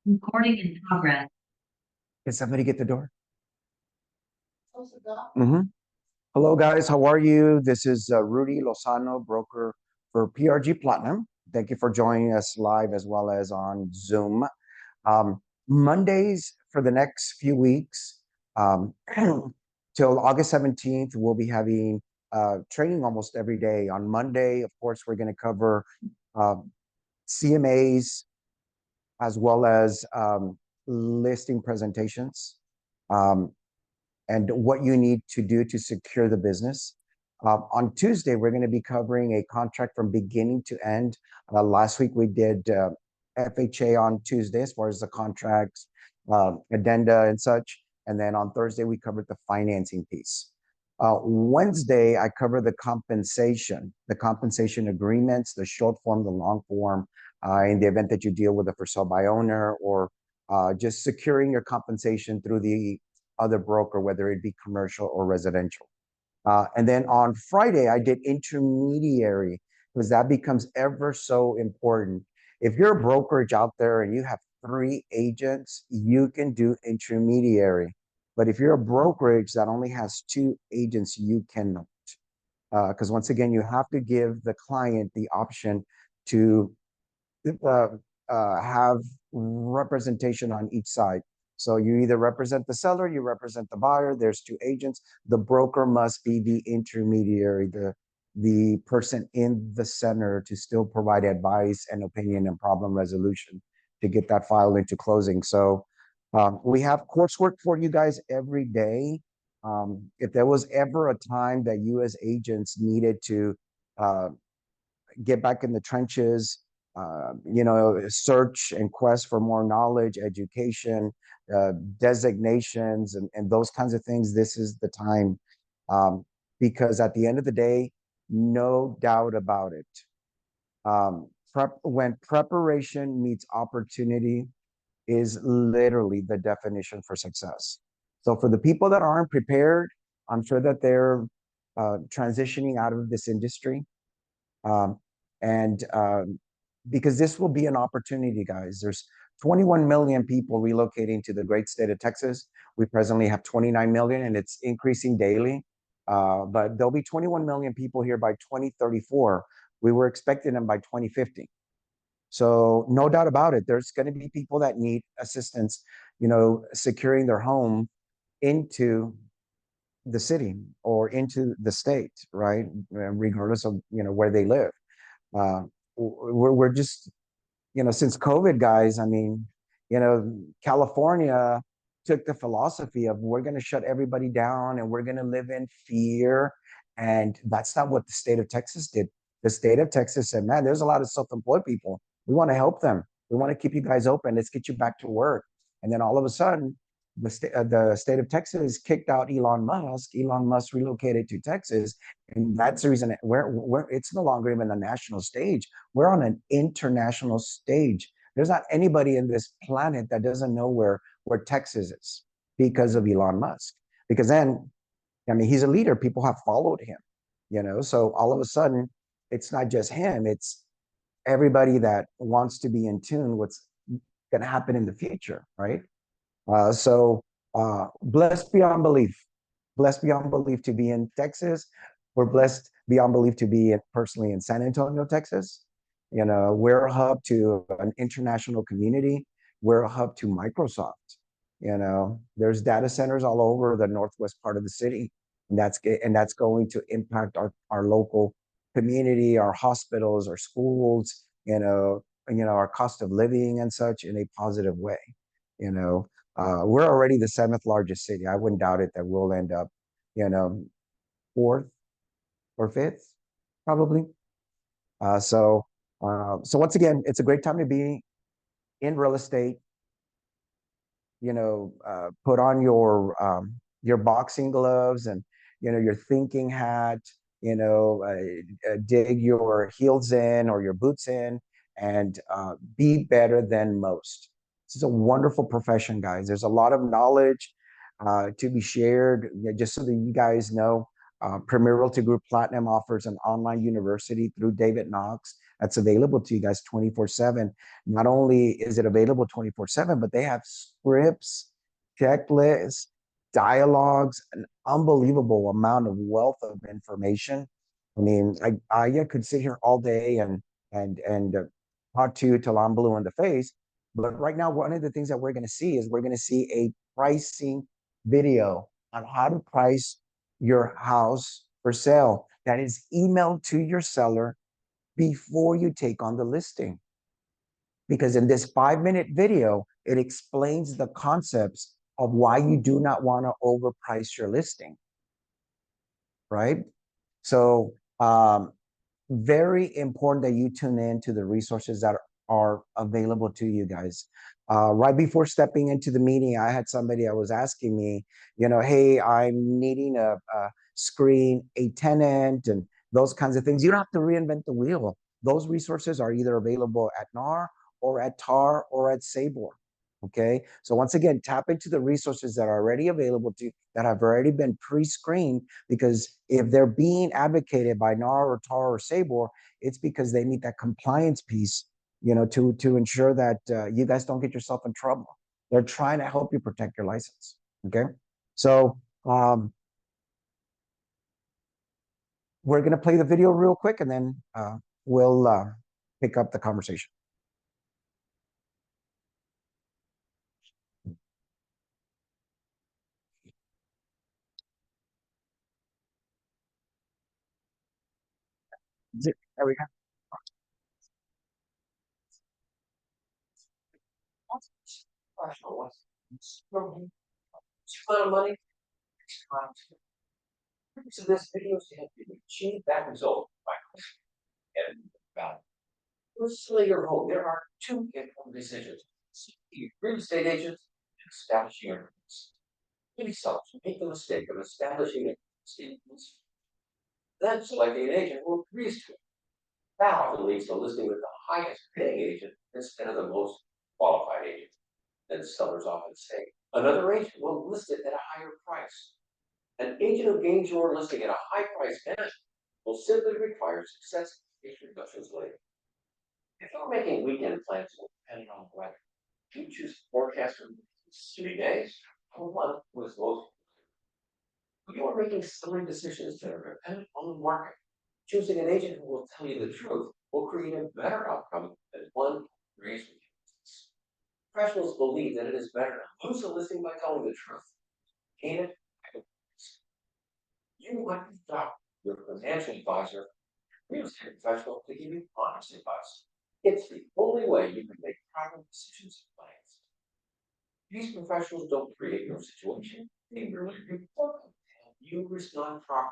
Recording in progress. Can somebody get the door? Mm-hmm. Hello, guys. How are you? This is Rudy Lozano, broker for PRG Platinum. Thank you for joining us live as well as on Zoom. Mondays for the next few weeks, um, till August 17th, we'll be having training almost every day. On Monday, of course, we're going to cover uh, CMAs as well as listing presentations. Um, and what you need to do to secure the business. On Tuesday, we're going to be covering a contract from beginning to end. Last week, we did FHA on Tuesday as far as the contracts, addenda, and such. And then on Thursday, we covered the financing piece. Wednesday, I cover the compensation agreements, the short form, the long form, in the event that you deal with a for sale by owner or just securing your compensation through the other broker, whether it be commercial or residential. And then on Friday, I did intermediary because that becomes ever so important. If you're a brokerage out there and you have 3 agents, you can do intermediary. But if you're a brokerage that only has 2 agents, you cannot. Because once again, you have to give the client the option to uh, have representation on each side. So you either represent the seller, you represent the buyer. There's 2 agents. The broker must be the intermediary, the person in the center to still provide advice and opinion and problem resolution to get that file into closing. So we have coursework for you guys every day. If there was ever a time that you as agents needed to uh, get back in the trenches, search and quest for more knowledge, education, designations, and those kinds of things. This is the time, because at the end of the day, no doubt about it. When preparation meets opportunity is literally the definition for success. So for the people that aren't prepared, I'm sure that they're transitioning out of this industry. Um, and because this will be an opportunity, guys. There's 21 million people relocating to the great state of Texas. We presently have 29 million, and it's increasing daily. But there'll be 21 million people here by 2034. We were expecting them by 2050. So no doubt about it, there's going to be people that need assistance, securing their home into the city or into the state, right? Regardless of, where they live. Uh, we're just, since COVID, guys, I mean, California took the philosophy of we're going to shut everybody down and we're going to live in fear. And that's not what the state of Texas did. The state of Texas said, man, there's a lot of self-employed people. We want to help them. We want to keep you guys open. Let's get you back to work. And then all of a sudden, the state of Texas kicked out Elon Musk. Elon Musk relocated to Texas, and that's the reason it's no longer even a national stage. We're on an international stage. There's not anybody in this planet that doesn't know where Texas is because of Elon Musk. Because then, I mean, he's a leader. People have followed him, So all of a sudden, it's not just him. It's everybody that wants to be in tune with what's going to happen in the future, right? Blessed beyond belief. Blessed beyond belief to be in Texas. We're blessed beyond belief to be personally in San Antonio, Texas. We're a hub to an international community. We're a hub to Microsoft. There's data centers all over the northwest part of the city, and that's going to impact our local community, our hospitals, our schools, our cost of living and such in a positive way. We're already the 7th largest city. I wouldn't doubt it that we'll end up, you know, 4th or 5th, probably. So once again, it's a great time to be in real estate. Put on your boxing gloves and your thinking hat. Dig your heels in or your boots in and be better than most. This is a wonderful profession, guys. There's a lot of knowledge to be shared. Just so that you guys know, Premier Realty Group Platinum offers an online university through David Knox that's available to you guys 24/7. Not only is it available 24/7, but they have scripts, checklists, dialogues, an unbelievable amount of wealth of information. I mean, I could sit here all day and talk to you till I'm blue in the face. But right now, one of the things that we're going to see is we're going to see a pricing video on how to price your house for sale that is emailed to your seller before you take on the listing. Because in this 5-minute video, it explains the concepts of why you do not want to overprice your listing, right? So, very important that you tune in to the resources that are available to you guys. Right before stepping into the meeting, I had somebody that was asking me, hey, I'm needing a screen, a tenant, and those kinds of things. You don't have to reinvent the wheel. Those resources are either available at NAR or at TAR or at SABOR. Okay. So once again, tap into the resources that are already available to you, that have already been pre-screened, because if they're being advocated by NAR or TAR or SABOR, it's because they meet that compliance piece, to ensure that you guys don't get yourself in trouble. They're trying to help you protect your license. Okay. So we're going to play the video real quick, and then we'll pick up the conversation. There we go. Amount of money. So this video is to help you achieve that result by getting value. Let's say your home. There are two important decisions: real estate agents and establishing your business. Many sellers make the mistake of establishing a business, then selecting an agent who agrees to it. That often leads to listing with the highest paying agent instead of the most qualified agent. Then sellers often say another agent will list it at a higher price. An agent who gains your listing at a high price now will simply require success reductions later. If you're making weekend plans depending on the weather, you choose a forecast for 3 days or one with most. You are making silly decisions that are dependent on the market. Choosing an agent who will tell you the truth will create a better outcome than one who agrees with you. Professionals believe that it is better to lose a listing by telling the truth. Gain it. You might be your financial advisor, real estate professional to give you honest advice. It's the only way you can make proper decisions and plans. These professionals don't create your situation, they merely report them to help you respond properly.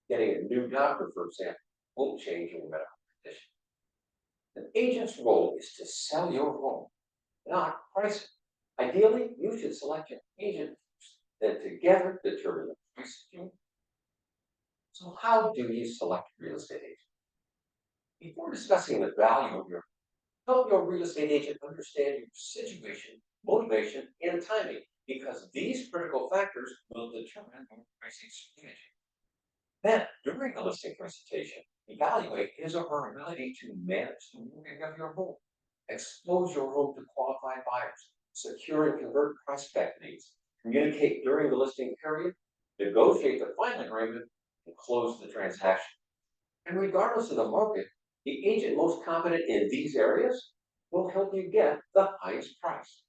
Getting a new doctor, for example, won't change your medical condition. An agent's role is to sell your home, not price it. Ideally, you should select an agent first, then together determine the price of your. So how do you select a real estate agent? Before discussing the value of your, help your real estate agent understand your situation, motivation, and timing, because these critical factors will determine your pricing strategy. Then, during the listing presentation, evaluate his or her ability to manage the moving of your home, expose your home to qualified buyers, secure and convert prospect leads, communicate during the listing period, negotiate the final agreement, and close the transaction. And regardless of the market, the agent most competent in these areas will help you get the highest price.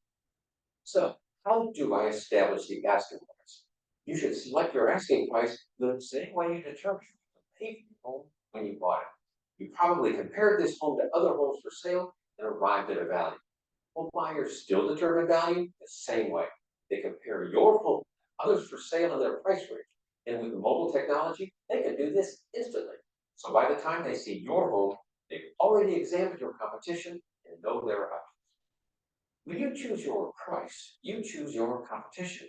So, how do I establish the asking price? You should select your asking price the same way you determined the pay for your home when you bought it. You probably compared this home to other homes for sale and arrived at a value. Home buyers still determine value the same way. They compare your home to others for sale in their price range. And with mobile technology, they can do this instantly. So by the time they see your home, they've already examined your competition and know their options. When you choose your price, you choose your competition.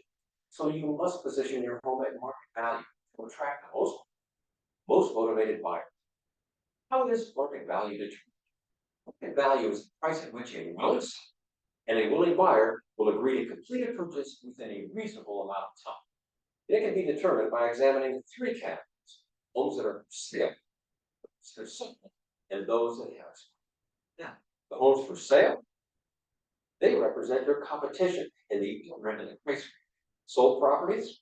So you must position your home at market value to attract the most motivated buyers. How is market value determined? Market value is the price at which a willing seller and a willing buyer will agree to complete a purchase within a reasonable amount of time. It can be determined by examining three categories: homes that are for sale, homes that are simple, and those that have. Now, the homes for sale, they represent their competition in the rental price. Sold properties,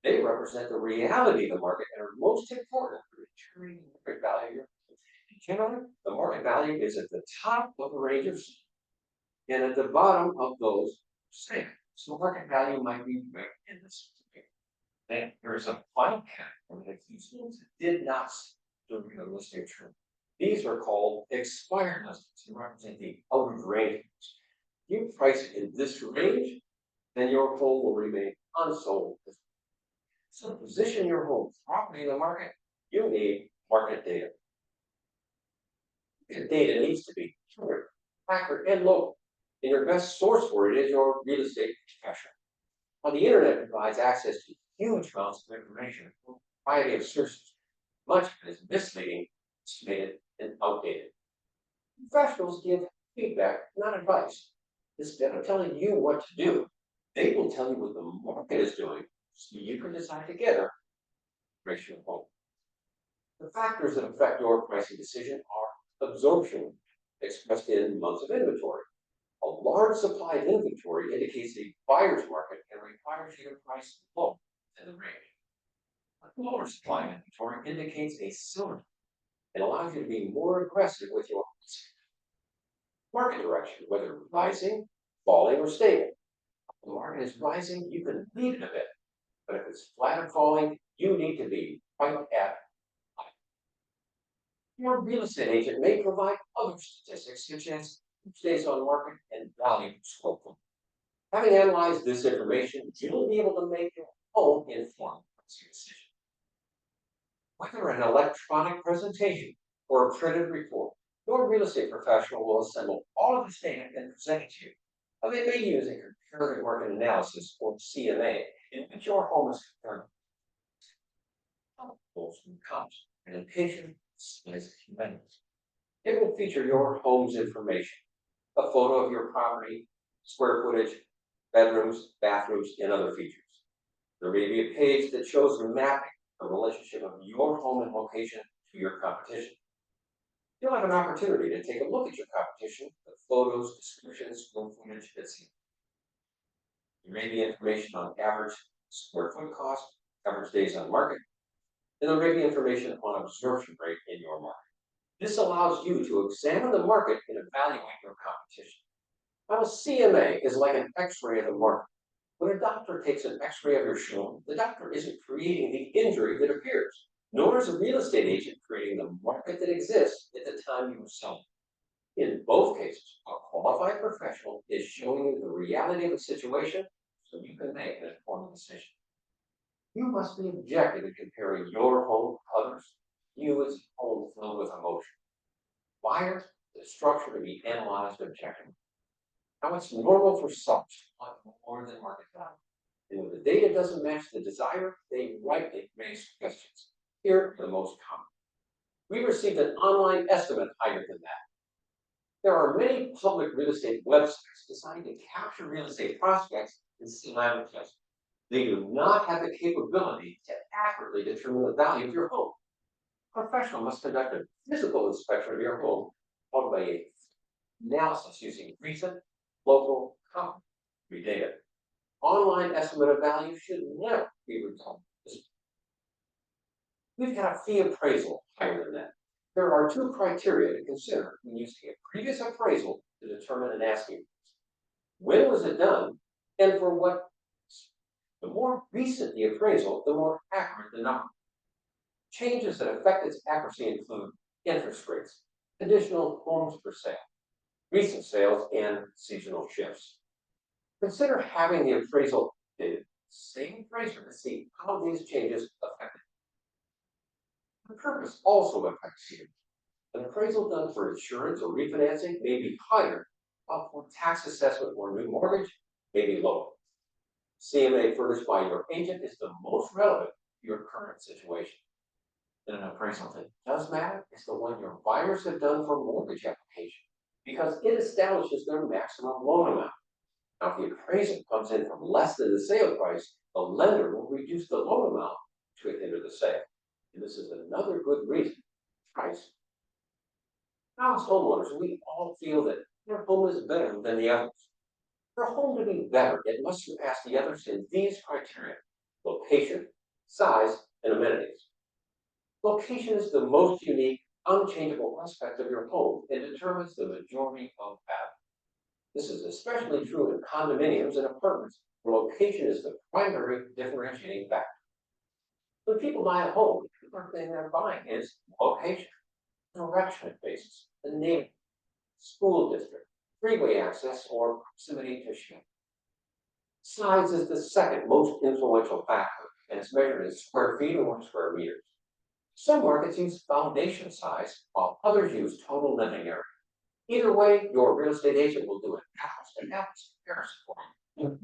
they represent the reality of the market and are most important for determining the market value. Generally, the market value is at the top of the ranges and at the bottom of those same. So market value might be right in this. Then there is a final category that these things did not during the listing term. These are called expired listings and represent the out of range. You price it in this range, then your home will remain unsold. So to position your home properly in the market, you need market data. The data needs to be current, accurate, and local. And your best source for it is your real estate professional. Now, the internet provides access to huge amounts of information from a variety of sources. Much of it is misleading, estimated, and outdated. Professionals give feedback, not advice. Instead of telling you what to do, they will tell you what the market is doing so you can decide together ratio of home. The factors that affect your pricing decision are absorption, expressed in months of inventory. A large supply of inventory indicates a buyer's market and requires you to price low in the range. A lower supply of inventory indicates a silver and allows you to be more aggressive with your market direction, whether rising, falling, or stable. If the market is rising, you can lead it a bit. But if it's flat or falling, you need to be right at high. Your real estate agent may provide other statistics such as days on market and value scope. Having analyzed this information, you'll be able to make your own informed decision. Whether an electronic presentation or a printed report, your real estate professional will assemble all of this data and present it to you. Now, they may use a comparative market analysis or CMA in which your home is compared pros and cons, location, size, and amenities. It will feature your home's information, a photo of your property, square footage, bedrooms, bathrooms, and other features. There may be a page that shows the mapping, the relationship of your home and location to your competition. You'll have an opportunity to take a look at your competition with photos, descriptions, square footage, etc. There may be information on average square foot cost, average days on market, and there may be information on absorption rate in your market. This allows you to examine the market and evaluate your competition. Now, a CMA is like an X-ray of the market. When a doctor takes an X-ray of your shoe, the doctor isn't creating the injury that appears, nor is a real estate agent creating the market that exists at the time you sell. In both cases, a qualified professional is showing you the reality of the situation so you can make an informed decision. You must be objective in comparing your home to others. You as a home filled with emotion. Buyers, the structure to be analyzed objectively. Now, it's normal for some to want more than market value. And when the data doesn't match the desire, they rightly raise questions. Here are the most common. We received an online estimate higher than that. There are many public real estate websites designed to capture real estate prospects and sell advertising. They do not have the capability to accurately determine the value of your home. A professional must conduct a physical inspection of your home, followed by an analysis using recent, local, comparable data. Online estimate of value should never be returned. We've got a fee appraisal higher than that. There are two criteria to consider when using a previous appraisal to determine an asking price. When was it done, and for what? The more recent the appraisal, the more accurate the number. Changes that affect its accuracy include interest rates, additional homes for sale, recent sales, and seasonal shifts. Consider having the appraisal dated same appraiser to see how these changes affect it. The purpose also affects you. An appraisal done for insurance or refinancing may be higher, while for tax assessment or new mortgage may be lower. CMA furnished by your agent is the most relevant to your current situation. And an appraisal that does matter is the one your buyers have done for mortgage application, because it establishes their maximum loan amount. Now, if the appraisal comes in from less than the sale price, the lender will reduce the loan amount to hinder the sale. And this is another good reason to price Now, as homeowners, we all feel that your home is better than the others. For a home to be better, it must surpass the others in these criteria: location, size, and amenities. Location is the most unique, unchangeable aspect of your home and determines the majority of value. This is especially true in condominiums and apartments, where location is the primary differentiating factor. When people buy a home, the first thing they're buying is location, direction it faces, the neighborhood, school district, freeway access, or proximity to ship. Size is the second most influential factor, and it's measured in square feet or square meters. Some markets use foundation size, while others use total living area. Either way, your real estate agent will do an apples to apples comparison for you.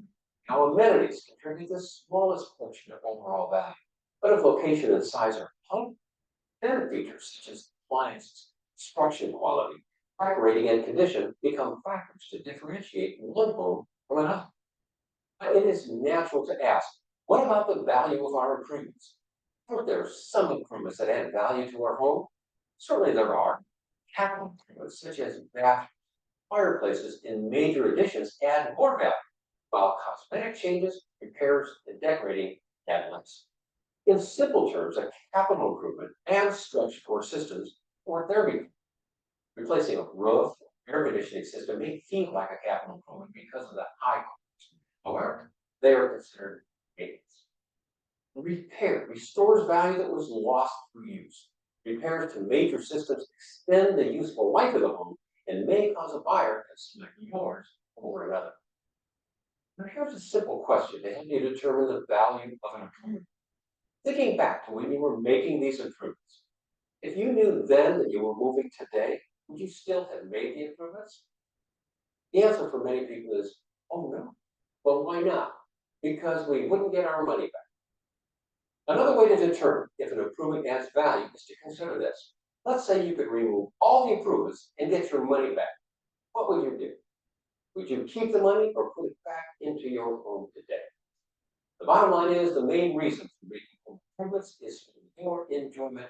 Now, amenities contribute the smallest portion of overall value, but if location and size are high, then features such as appliances, construction quality, decorating, and condition become factors to differentiate one home from another. But it is natural to ask, what about the value of our improvements? Aren't there some improvements that add value to our home? Certainly there are. Capital improvements such as bathrooms, fireplaces, and major additions add more value, while cosmetic changes, repairs, and decorating add less. In simple terms, a capital improvement adds structure or systems or therapy. Replacing a roof, air conditioning system may feel like a capital improvement because of the high cost. However, they are considered maintenance. Repair restores value that was lost through use. Repairs to major systems extend the useful life of the home and may cause a buyer to select yours over another. Now, here's a simple question to help you determine the value of an improvement. Thinking back to when you were making these improvements, if you knew then that you were moving today, would you still have made the improvements? The answer for many people is, oh no. Well, why not? Because we wouldn't get our money back. Another way to determine if an improvement adds value is to consider this. Let's say you could remove all the improvements and get your money back. What would you do? Would you keep the money or put it back into your home today? The bottom line is the main reason for making home improvements is for your enjoyment.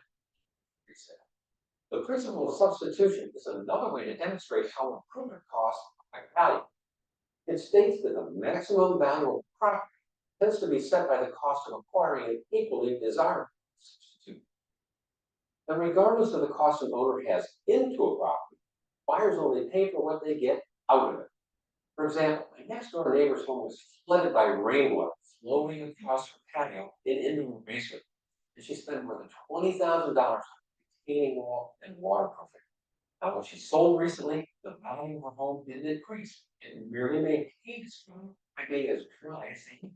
The principle of substitution is another way to demonstrate how improvement costs affect value. It states that the maximum value of property tends to be set by the cost of acquiring an equally desirable substitute. And regardless of the cost an owner has into a property, buyers only pay for what they get out of it. For example, my next door neighbor's home was flooded by rainwater flowing across her patio and into her basement, and she spent more than $20,000 retaining wall and waterproofing. Now, when she sold recently, the value of her home didn't increase. It merely maintained its value by being as dry as they need.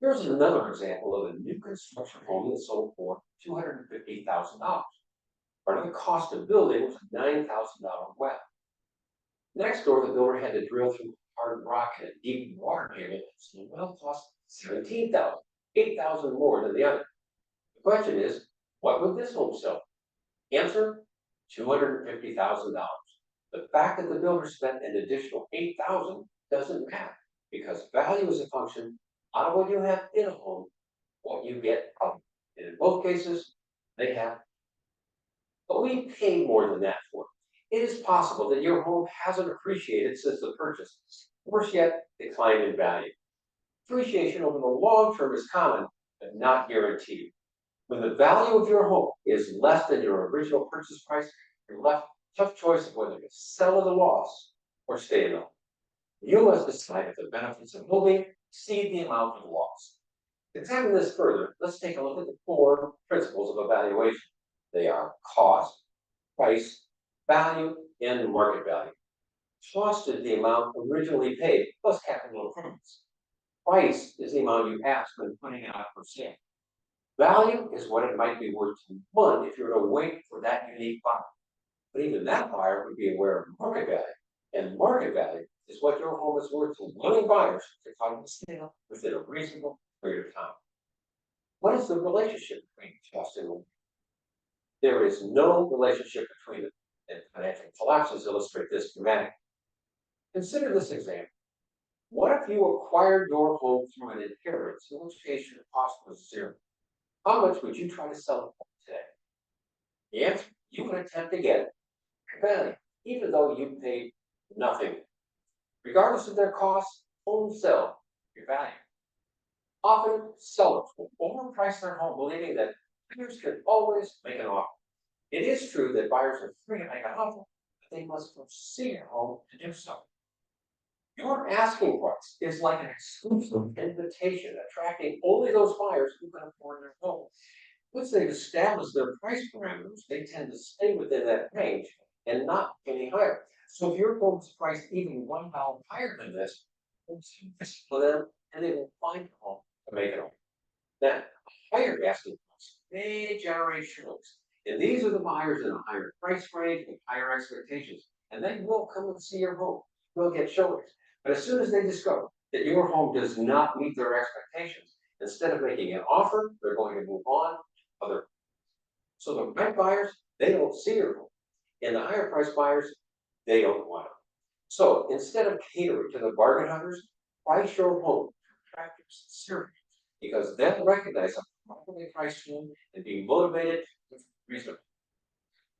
Here's another example of a new construction home that sold for $250,000. Part of the cost of building was a $9,000 well. Next door, the builder had to drill through hard rock and a deep water table, so the well cost $17,000, $8,000 more than the other. The question is, what would this home sell? Answer, $250,000. The fact that the builder spent an additional $8,000 doesn't matter because value is a function out of what you have in a home, what you get out. And in both cases, they have. But we pay more than that for it. It is possible that your home hasn't appreciated since the purchase. Worse yet, declined in value. Appreciation over the long term is common, but not guaranteed. When the value of your home is less than your original purchase price, you're left with a tough choice of whether to sell at a loss or stay in the home. You must decide if the benefits of moving exceed the amount of loss. To examine this further, let's take a look at the four principles of evaluation. They are cost, price, value, and market value. Cost is the amount originally paid plus capital improvements. Price is the amount you ask when putting it out for sale. Value is what it might be worth to one if you were to wait for that unique buyer. But even that buyer would be aware of market value. And market value is what your home is worth to willing buyers to come to sale within a reasonable period of time. What is the relationship between cost and value? There is no relationship between them, and financial collapses illustrate this dramatically. Consider this example. What if you acquired your home through an inheritance, in which case your cost was zero? How much would you try to sell it for today? The answer, you would attempt to get value, even though you paid nothing. Regardless of their costs, homes sell your value. Often sellers will overprice their home, believing that buyers can always make an offer. It is true that buyers are free to make an offer, but they must first see your home to do so. Your asking price is like an exclusive invitation, attracting only those buyers who can afford their home. Once they've established their price parameters, they tend to stay within that range and not any higher. So if your home is priced even $1 higher than this, it's easy for them and they will find a home to make it home. Now, higher asking price may generate showings. And these are the buyers in a higher price range with higher expectations. And they will come and see your home. They'll get showings. But as soon as they discover that your home does not meet their expectations, instead of making an offer, they're going to move on to other. So the rent buyers, they don't see your home. And the higher price buyers, they don't want it. So instead of catering to the bargain hunters, price your home to attract sincerity because they'll recognize a properly priced home and be motivated with reason.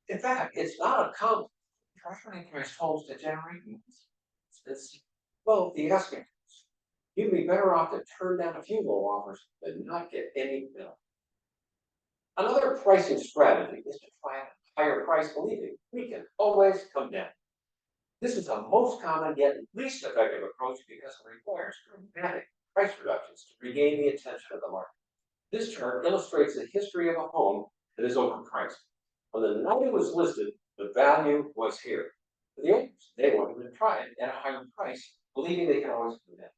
In fact, it's not uncommon for properly priced homes to generate it's both the asking price. You'd be better off to turn down a few low offers than not get any bill. Another pricing strategy is to try a higher price, believing we can always come down. This is the most common yet least effective approach because it requires dramatic price reductions to regain the attention of the market. This chart illustrates the history of a home that is overpriced. On the night it was listed, the value was here. For the owners, they wanted to try it at a higher price, believing they could always come down.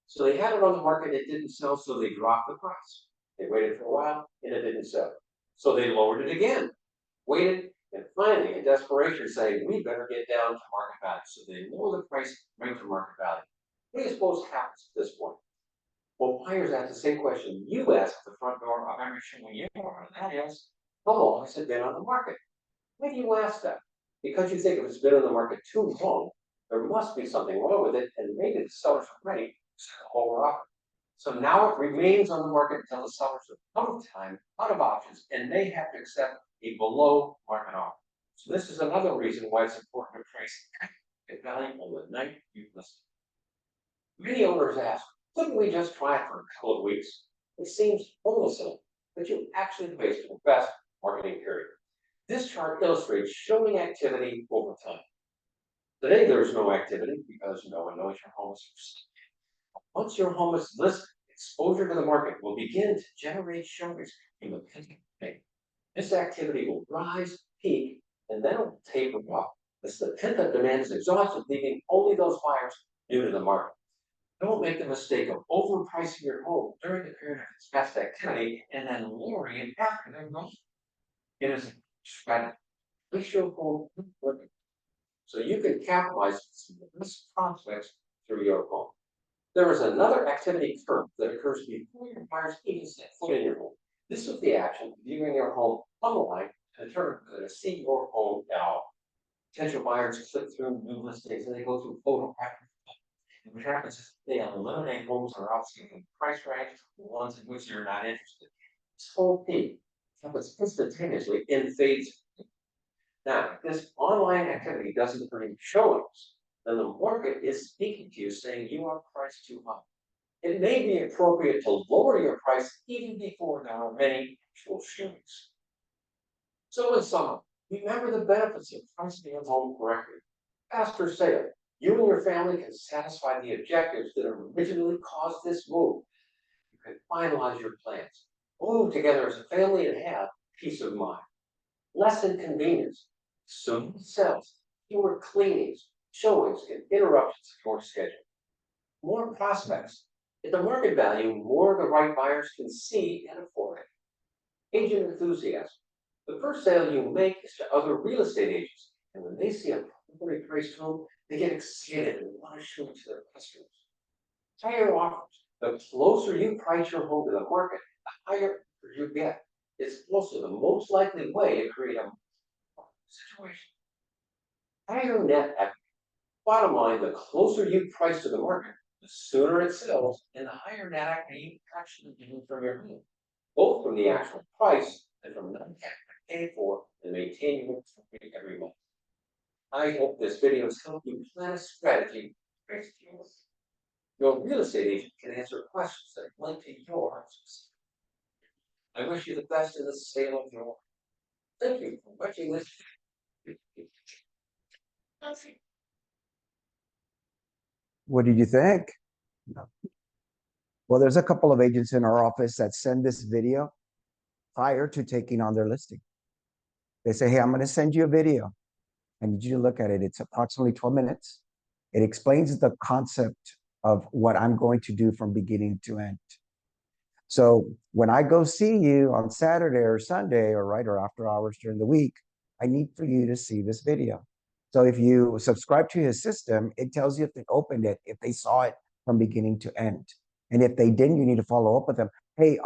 So they had it on the market, it didn't sell, so they dropped the price. They waited for a while, and it didn't sell. So they lowered it again, waited, and finally, in desperation, saying, we better get down to market value. So they lower the price right to market value. What do you suppose happens at this point? Well, buyers ask the same question you ask at the front door of every showing you are, and that is, how long has it been on the market? Why do you ask that? Because you think if it's been on the market too long, there must be something wrong with it, and maybe the sellers are ready to lower offer. So now it remains on the market until the sellers are out of time, out of options, and they have to accept a below market offer. So this is another reason why it's important to price at value on the night you list. Many owners ask, couldn't we just try it for a couple of weeks? It seems almost simple, but you actually wasted the best marketing period. This chart illustrates showing activity over time. Today there is no activity because no one knows your home is for sale. Once your home is listed, exposure to the market will begin to generate showings in the pending date. This activity will rise, peak, and then it will taper off as the pent-up demand is exhausted, leaving only those buyers new to the market. Don't make the mistake of overpricing your home during the period of its best activity and then lowering it after they're gone. It is a strategy. Place your home working so you can capitalize on the best prospects through your home. There is another activity curve that occurs before your buyers even set foot in your home. This is the action of viewing your home online to determine whether to see your home at all. Potential buyers click through new listings and they go through photo package. And what happens is they eliminate homes that are outside the price range, the ones in which you're not interested. This whole peak happens instantaneously and fades. Now, if this online activity doesn't bring showings, then the market is speaking to you saying you are priced too high. It may be appropriate to lower your price even before there are many actual showings. So in sum, remember the benefits of pricing your home correctly. Faster sale. You and your family can satisfy the objectives that originally caused this move. You can finalize your plans, move together as a family, and have peace of mind. Less inconvenience, smooth sales, fewer cleanings, showings, and interruptions to your schedule. More prospects. At the market value, more of the right buyers can see and afford it. Agent enthusiasm. The first sale you make is to other real estate agents, and when they see a properly priced home, they get excited and want to show it to their customers. Higher offers. The closer you price your home to the market, the higher you get. It's also the most likely way to create a situation. Higher net equity. Bottom line, the closer you price to the market, the sooner it sells, and the higher net equity you actually get from your home, both from the actual price and from the cash paid for and maintaining it every month. I hope this video has helped you plan a strategy. Your real estate agent can answer questions that relate to your house. I wish you the best in the sale of your home. Thank you for watching this. What did you think? Well, there's a couple of agents in our office that send this video prior to taking on their listing. They say, hey, I'm going to send you a video. I need you to look at it. It's approximately 12 minutes. It explains the concept of what I'm going to do from beginning to end. So when I go see you on Saturday or Sunday or after hours during the week, I need for you to see this video. So if you subscribe to his system, it tells you if they opened it, if they saw it from beginning to end. And if they didn't, you need to follow up with them. Hey,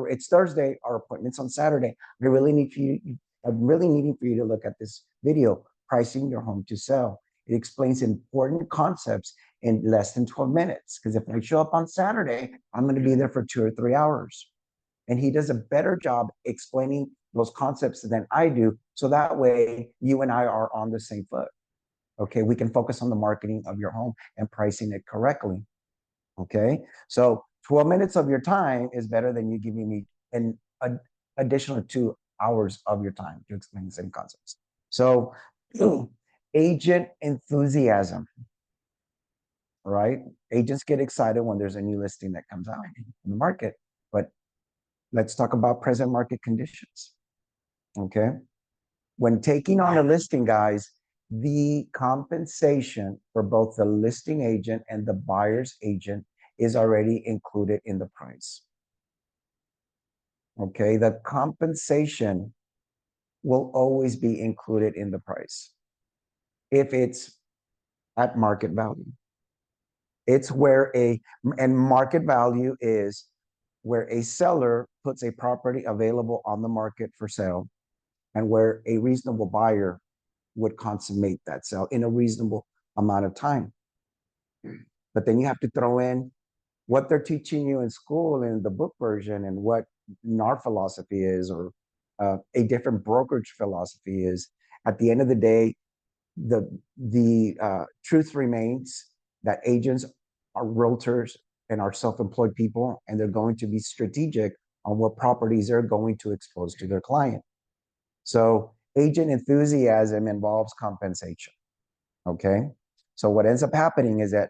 it's Thursday, our appointment's on Saturday. I'm really needing for you to look at this video, Pricing Your Home to Sell. It explains important concepts in less than 12 minutes. Because if I show up on Saturday, I'm going to be there for 2 or 3 hours. And he does a better job explaining those concepts than I do. So that way you and I are on the same foot. Okay, we can focus on the marketing of your home and pricing it correctly. Okay, so 12 minutes of your time is better than you giving me an additional 2 hours of your time to explain the same concepts. So agent enthusiasm, right? Agents get excited when there's a new listing that comes out in the market, but let's talk about present market conditions. Okay, when taking on a listing, guys, the compensation for both the listing agent and the buyer's agent is already included in the price. Okay, the compensation will always be included in the price if it's at market value. It's where and market value is where a seller puts a property available on the market for sale and where a reasonable buyer would consummate that sale in a reasonable amount of time. But then you have to throw in what they're teaching you in school in the book version and what NAR philosophy is, or a different brokerage philosophy is. At the end of the day, the truth remains that agents are realtors and are self-employed people, and they're going to be strategic on what properties they're going to expose to their client. So agent enthusiasm involves compensation. Okay, so what ends up happening is that,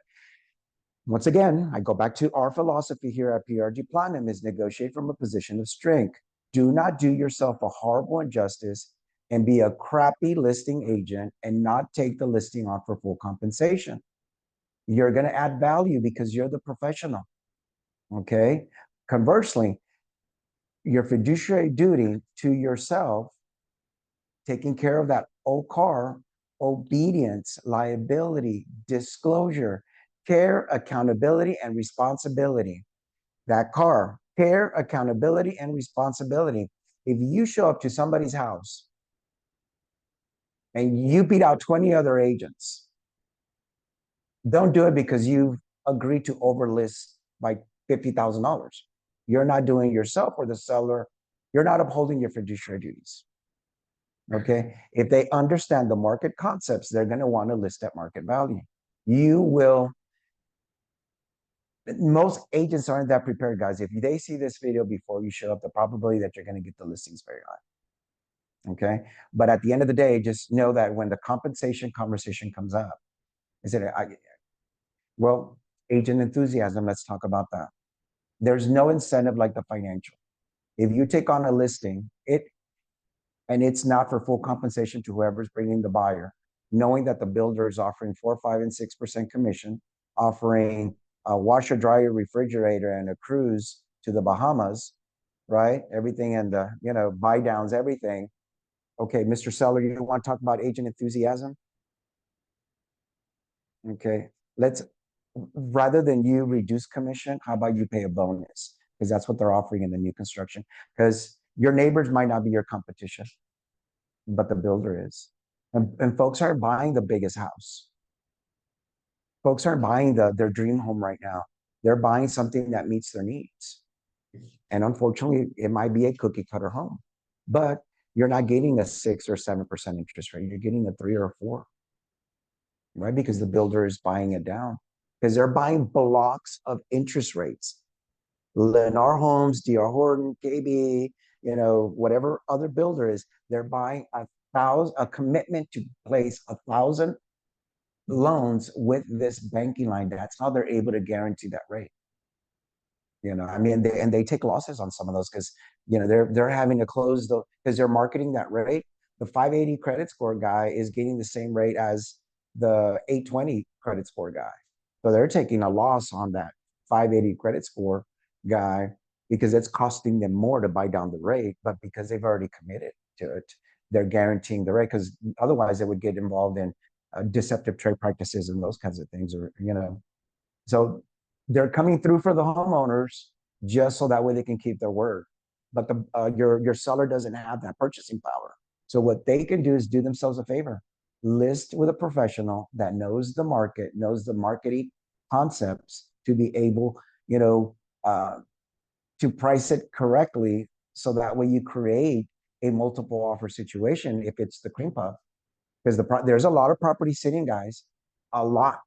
once again, I go back to our philosophy here at PRG Platinum is negotiate from a position of strength. Do not do yourself a horrible injustice and be a crappy listing agent and not take the listing on for full compensation. You're going to add value because you're the professional. Okay. Conversely, your fiduciary duty to yourself, taking care of that OCAR, obedience, liability, disclosure, care, accountability, and responsibility. That car, care, accountability, and responsibility. If you show up to somebody's house and you beat out 20 other agents, don't do it because you've agreed to overlist by $50,000. You're not doing yourself or the seller, you're not upholding your fiduciary duties. Okay. If they understand the market concepts, they're going to want to list at market value. You will. Most agents aren't that prepared, guys. If they see this video before you show up, the probability that you're going to get the listings very high. Okay. But at the end of the day, just know that when the compensation conversation comes up, is it, well, agent enthusiasm, let's talk about that. There's no incentive like the financial. If you take on a listing, and it's not for full compensation to whoever's bringing the buyer, knowing that the builder is offering 4%, 5%, and 6% commission, offering a washer, dryer, refrigerator, and a cruise to the Bahamas, right? Everything, and the, buy downs, everything. Okay, Mr. Seller, you want to talk about agent enthusiasm? Okay, rather than you reduce commission, how about you pay a bonus? Because that's what they're offering in the new construction. Because your neighbors might not be your competition, but the builder is. And folks aren't buying the biggest house. Folks aren't buying their dream home right now. They're buying something that meets their needs. And unfortunately, it might be a cookie cutter home, but you're not getting a 6 or 7% interest rate. You're getting a 3 or 4. right? Because the builder is buying it down because they're buying blocks of interest rates. Lennar Homes, DR Horton, KB, whatever other builder is, they're buying a commitment to place 1,000 loans with this banking line. That's how they're able to guarantee that rate. I mean, they take losses on some of those because they're having to close because they're marketing that rate. The 580 credit score guy is getting the same rate as the 820 credit score guy, so they're taking a loss on that 580 credit score guy because it's costing them more to buy down the rate, but because they've already committed to it, they're guaranteeing the rate because otherwise they would get involved in deceptive trade practices and those kinds of things, or so they're coming through for the homeowners just so that way they can keep their word. But your seller doesn't have that purchasing power. So what they can do is do themselves a favor. List with a professional that knows the market, knows the marketing concepts to be able, to price it correctly so that way you create a multiple offer situation if it's the cream puff. Because there's a lot of property sitting, guys, a lot,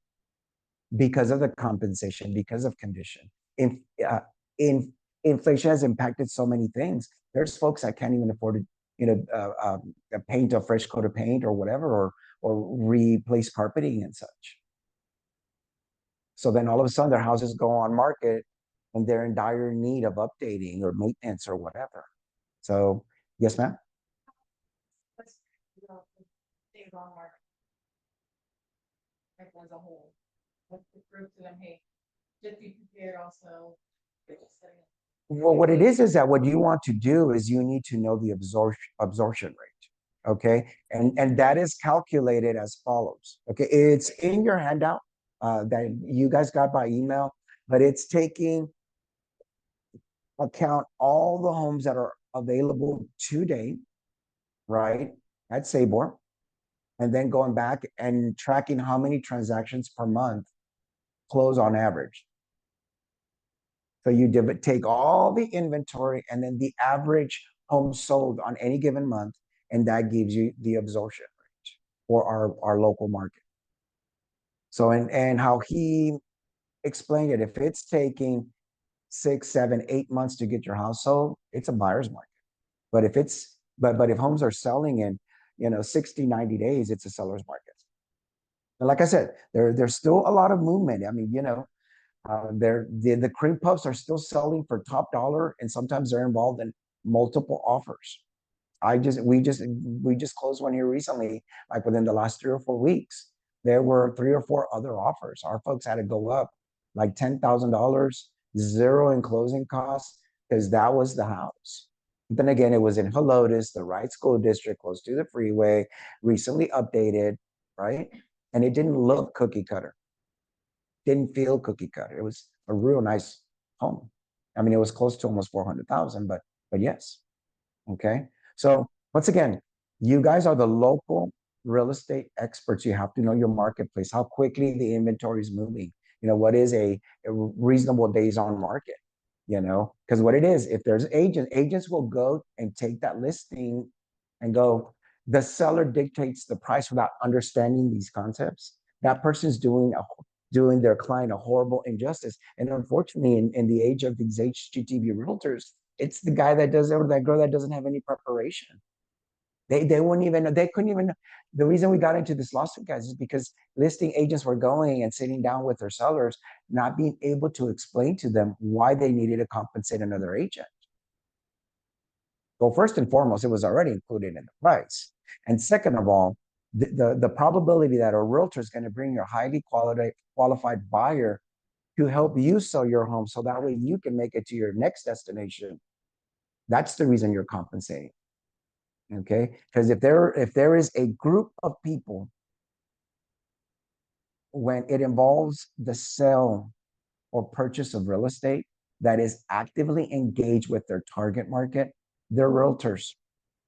because of the compensation, because of condition. Uh, in inflation has impacted so many things. There's folks that can't even afford to, paint a fresh coat of paint or whatever, or replace carpeting and such. So then all of a sudden their houses go on market and they're in dire need of updating or maintenance or whatever. So yes, ma'am. What's things on market like as a whole? What's the proof to them? Hey, just be prepared. Also, Well, what it is that what you want to do is you need to know the absorption rate, okay? And that is calculated as follows, okay? It's in your handout that you guys got by email, but it's taking account all the homes that are available today, right, at Sabor, and then going back and tracking how many transactions per month close on average. So you take all the inventory and then the average home sold on any given month, and that gives you the absorption rate for our local market. So and how he explained it, if it's taking 6, 7, 8 months to get your house sold, it's a buyer's market. But if homes are selling in 60, 90 days, it's a seller's market. And like I said, there's still a lot of movement. I mean, the cream puffs are still selling for top dollar, and sometimes they're involved in multiple offers. We just closed one here recently, like within the last 3 or 4 weeks. There were 3 or 4 other offers. Our folks had to go up like $10,000, zero in closing costs, because that was the house. But then again, it was in Helotes, the right school district, close to the freeway, recently updated, right? And it didn't look cookie cutter. Didn't feel cookie cutter. It was a real nice home. I mean, it was close to almost 400,000, but yes. Okay. So once again, you guys are the local real estate experts. You have to know your marketplace, how quickly the inventory is moving. What is a reasonable days on market? Because what it is, if there's agents will go and take that listing and go, the seller dictates the price without understanding these concepts. That person's doing their client a horrible injustice. And unfortunately, in the age of these HGTV realtors, it's the guy that does it or that girl that doesn't have any preparation. They couldn't even. The reason we got into this lawsuit, guys, is because listing agents were going and sitting down with their sellers, not being able to explain to them why they needed to compensate another agent. Well, first and foremost, it was already included in the price. And second of all, the probability that a realtor is going to bring your highly qualified buyer to help you sell your home so that way you can make it to your next destination, that's the reason you're compensating. Okay, because if there is a group of people, when it involves the sale or purchase of real estate, that is actively engaged with their target market, they're realtors.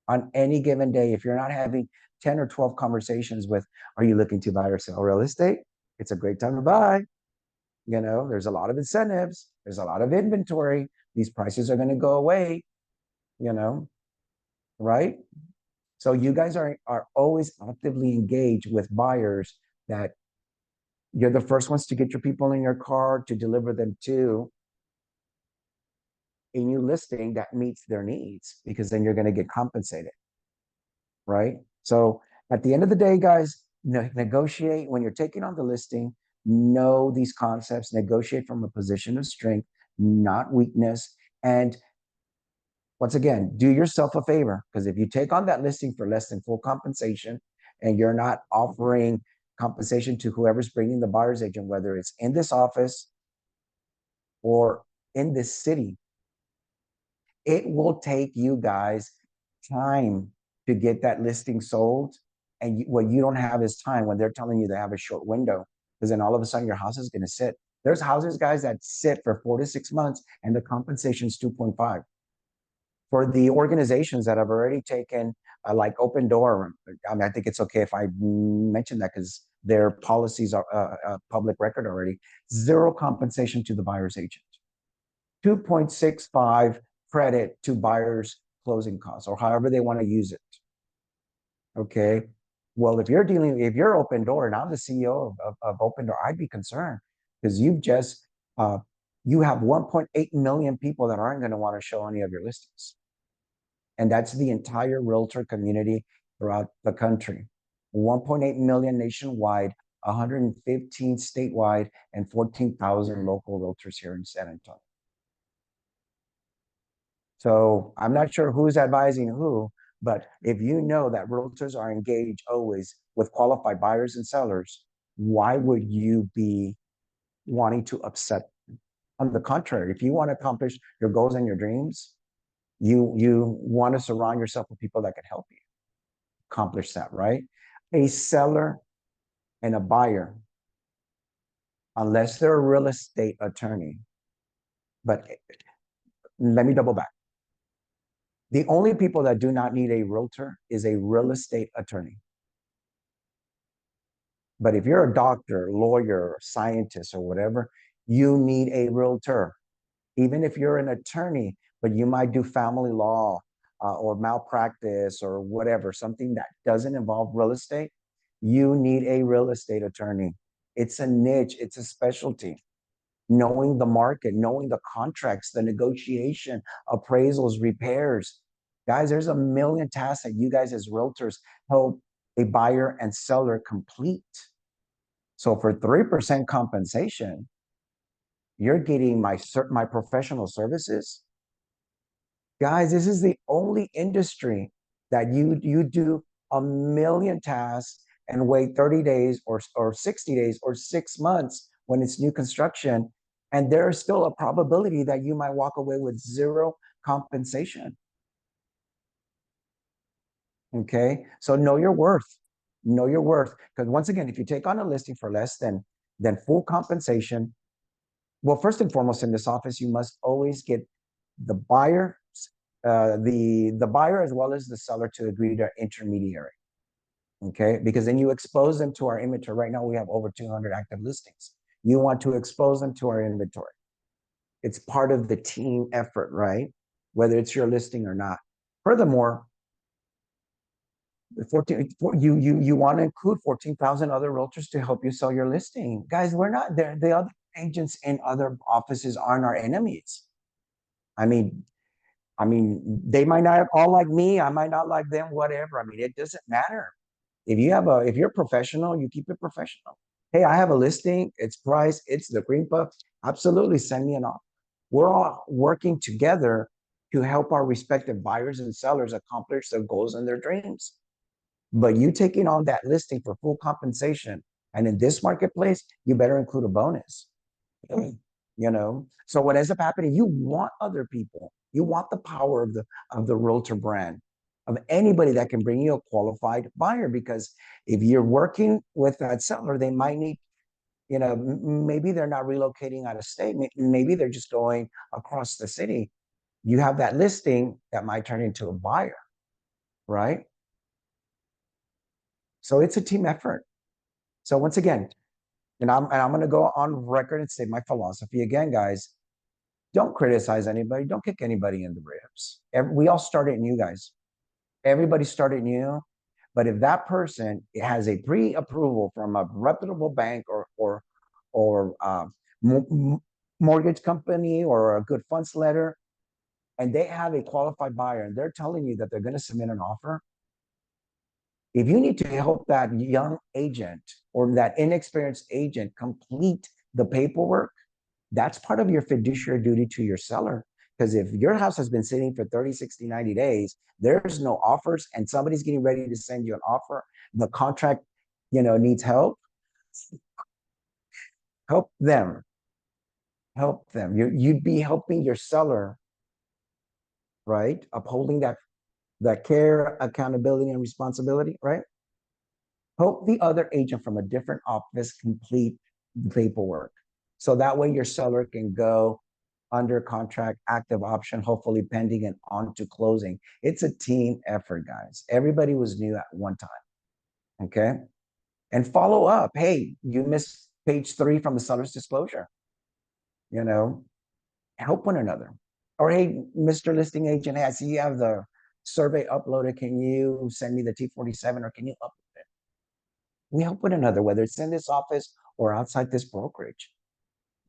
On any given day, if you're not having 10 or 12 conversations with, are you looking to buy or sell real estate? It's a great time to buy. There's a lot of incentives, there's a lot of inventory, these prices are going to go away, right? So you guys are always actively engaged with buyers that You're the first ones to get your people in your car to deliver them to a new listing that meets their needs, because then you're going to get compensated, right? So at the end of the day, guys, negotiate when you're taking on the listing. Know these concepts, negotiate from a position of strength, not weakness. And once again, do yourself a favor, because if you take on that listing for less than full compensation and you're not offering compensation to whoever's bringing the buyer's agent, whether it's in this office or in this city, it will take you guys time to get that listing sold. And what you don't have is time when they're telling you they have a short window, because then all of a sudden your house is going to sit. There's houses, guys, that sit for 4 to 6 months and the compensation is 2.5. For the organizations that have already taken like Open Door, I mean, I think it's okay if I mention that because their policies are public record already. Zero compensation to the buyer's agent. 2.65 credit to buyer's closing costs, or however they want to use it. Okay. Well, if you're Open Door and I'm the CEO of Open Door, I'd be concerned because you have 1.8 million people that aren't going to want to show any of your listings. And that's the entire realtor community throughout the country. 1.8 million nationwide, 115 statewide, and 14,000 local realtors here in San Antonio. So I'm not sure who's advising who, but if you know that realtors are engaged always with qualified buyers and sellers, why would you be wanting to upset them? On the contrary, if you want to accomplish your goals and your dreams, you want to surround yourself with people that can help you accomplish that, right? A seller and a buyer, unless they're a real estate attorney, but let me double back. The only people that do not need a realtor is a real estate attorney. But if you're a doctor, lawyer, scientist, or whatever, you need a realtor. Even if you're an attorney, but you might do family law or malpractice or whatever, something that doesn't involve real estate, you need a real estate attorney. It's a niche, it's a specialty. Knowing the market, knowing the contracts, the negotiation, appraisals, repairs. Guys, there's a million tasks that you guys as realtors help a buyer and seller complete. So for 3% compensation, you're getting my professional services. Guys, this is the only industry that you do a million tasks and wait 30 days or 60 days or 6 months when it's new construction. And there's still a probability that you might walk away with zero compensation. Okay, so know your worth. Know your worth. Because once again, if you take on a listing for less than full compensation, well, first and foremost, in this office, you must always get the buyer, the buyer as well as the seller to agree to intermediary. Okay, because then you expose them to our inventory. Right now, we have over 200 active listings. You want to expose them to our inventory. It's part of the team effort, right? Whether it's your listing or not. Furthermore, you want to include 14,000 other realtors to help you sell your listing. Guys, we're not there. The other agents in other offices aren't our enemies. I mean, they might not all like me. I might not like them, whatever. I mean, it doesn't matter. If you're professional, you keep it professional. Hey, I have a listing. It's priced. It's the green puff. Absolutely, send me an offer. We're all working together to help our respective buyers and sellers accomplish their goals and their dreams. But you taking on that listing for full compensation, and in this marketplace, you better include a bonus. So what ends up happening, you want other people, you want the power of the realtor brand, of anybody that can bring you a qualified buyer. Because if you're working with that seller, they might need, maybe they're not relocating out of state, maybe they're just going across the city. You have that listing that might turn into a buyer, right? So it's a team effort. So once again, and I'm going to go on record and say my philosophy again, guys. Don't criticize anybody. Don't kick anybody in the ribs. We all started new, guys. Everybody started new. But if that person has a pre-approval from a reputable bank or mortgage company or a good funds letter, and they have a qualified buyer and they're telling you that they're going to submit an offer, if you need to help that young agent or that inexperienced agent complete the paperwork, that's part of your fiduciary duty to your seller. Because if your house has been sitting for 30, 60, 90 days, there's no offers, and somebody's getting ready to send you an offer, the contract, needs help, help them. Help them. You'd be helping your seller, right? Upholding that care, accountability, and responsibility, right? Help the other agent from a different office complete the paperwork. So that way your seller can go under contract, active option, hopefully pending and on to closing. It's a team effort, guys. Everybody was new at one time. Okay. And follow up. Hey, you missed page 3 from the seller's disclosure. Help one another. Or hey, Mr. Listing Agent, hey, I see you have the survey uploaded. Can you send me the T47 or can you upload it? We help one another, whether it's in this office or outside this brokerage.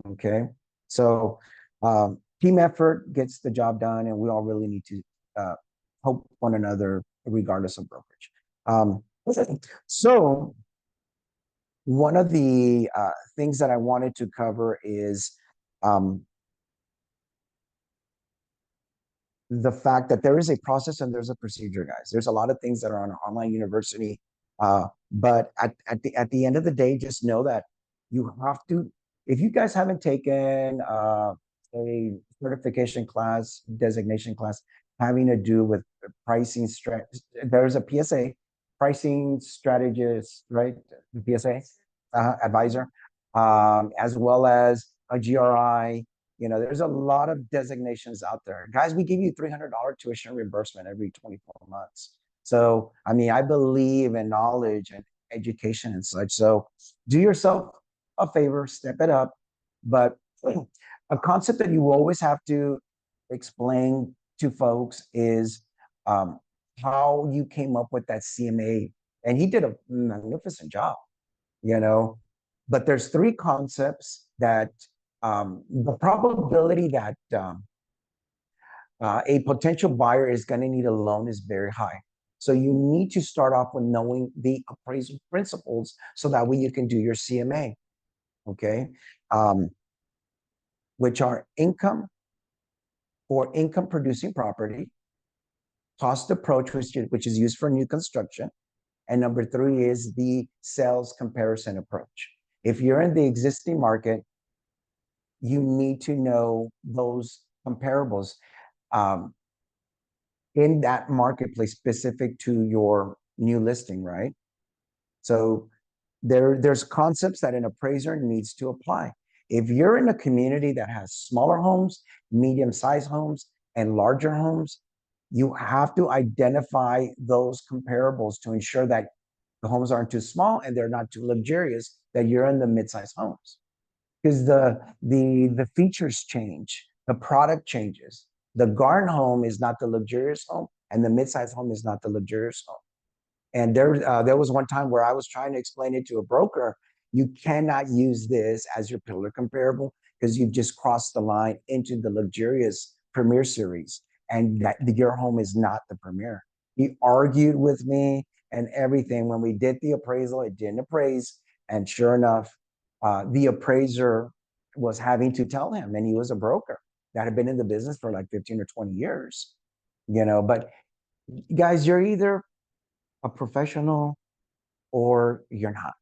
Okay. So team effort gets the job done, and we all really need to help one another regardless of brokerage. So one of the things that I wanted to cover is the fact that there is a process and there's a procedure, guys. There's a lot of things that are on an online university, but at the end of the day, just know that you have to. If you guys haven't taken a certification class, designation class having to do with pricing strategy, there's a PSA, pricing strategist, right? The PSA advisor, as well as a GRI. There's a lot of designations out there. Guys, we give you $300 tuition reimbursement every 24 months. So, I believe in knowledge and education and such. So do yourself a favor, step it up. But a concept that you always have to explain to folks is how you came up with that CMA. And he did a magnificent job, but there's 3 concepts that the probability that a potential buyer is going to need a loan is very high. So you need to start off with knowing the appraisal principles so that way you can do your CMA, okay? Which are income or income producing property, cost approach, which is used for new construction, and number 3 is the sales comparison approach. If you're in the existing market, you need to know those comparables in that marketplace specific to your new listing, right? So there's concepts that an appraiser needs to apply. If you're in a community that has smaller homes, medium-sized homes, and larger homes, you have to identify those comparables to ensure that the homes aren't too small and they're not too luxurious, that you're in the mid-sized homes. Because the features change, the product changes. The garden home is not the luxurious home, and the mid-sized home is not the luxurious home. And there was one time where I was trying to explain it to a broker. You cannot use this as your pillar comparable because you've just crossed the line into the luxurious Premier Series, and that your home is not the Premier. He argued with me and everything. When we did the appraisal, it didn't appraise, and sure enough, the appraiser was having to tell him, and he was a broker that had been in the business for like 15 or 20 years, but guys, you're either a professional or you're not.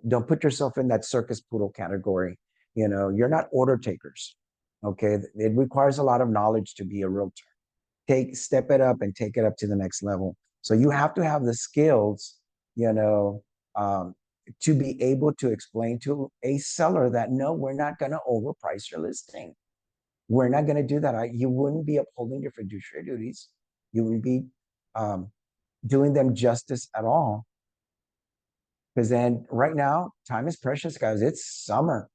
Don't put yourself in that circus poodle category. You're not order takers. Okay. It requires a lot of knowledge to be a realtor. Step it up and take it up to the next level. So you have to have the skills, to be able to explain to a seller that, no, we're not going to overprice your listing. We're not going to do that. You wouldn't be upholding your fiduciary duties. You wouldn't be doing them justice at all. Because then right now, time is precious, guys. It's summer.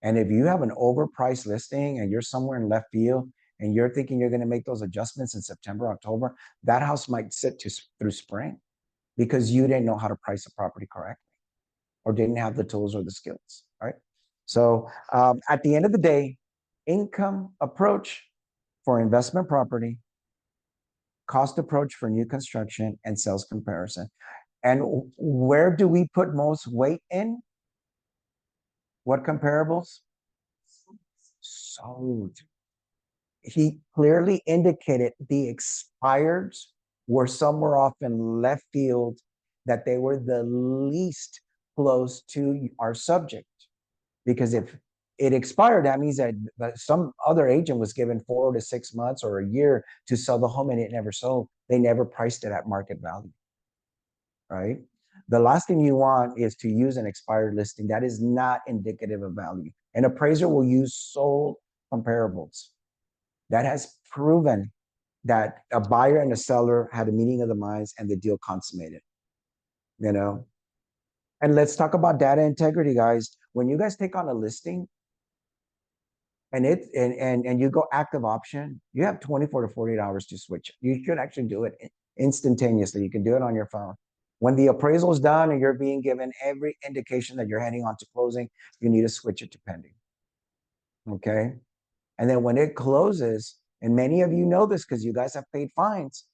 And if you have an overpriced listing and you're somewhere in left field and you're thinking you're going to make those adjustments in September, October, that house might sit through spring. because you didn't know how to price a property correctly or didn't have the tools or the skills, right? So at the end of the day, income approach for investment property, cost approach for new construction, and sales comparison. And where do we put most weight in? What comparables? Sold. He clearly indicated the expireds were somewhere off in left field, that they were the least close to our subject. Because if it expired, that means that some other agent was given 4 to 6 months or a year to sell the home and it never sold. They never priced it at market value, right? The last thing you want is to use an expired listing. That is not indicative of value. An appraiser will use sold comparables. That has proven that a buyer and a seller had a meeting of the minds and the deal consummated, you know? And let's talk about data integrity, guys. When you guys take on a listing and you go active option, you have 24 to 48 hours to switch. You should actually do it instantaneously. You can do it on your phone. When the appraisal is done and you're being given every indication that you're heading on to closing, you need to switch it to pending. Okay. And then when it closes, and many of you know this because you guys have paid fines,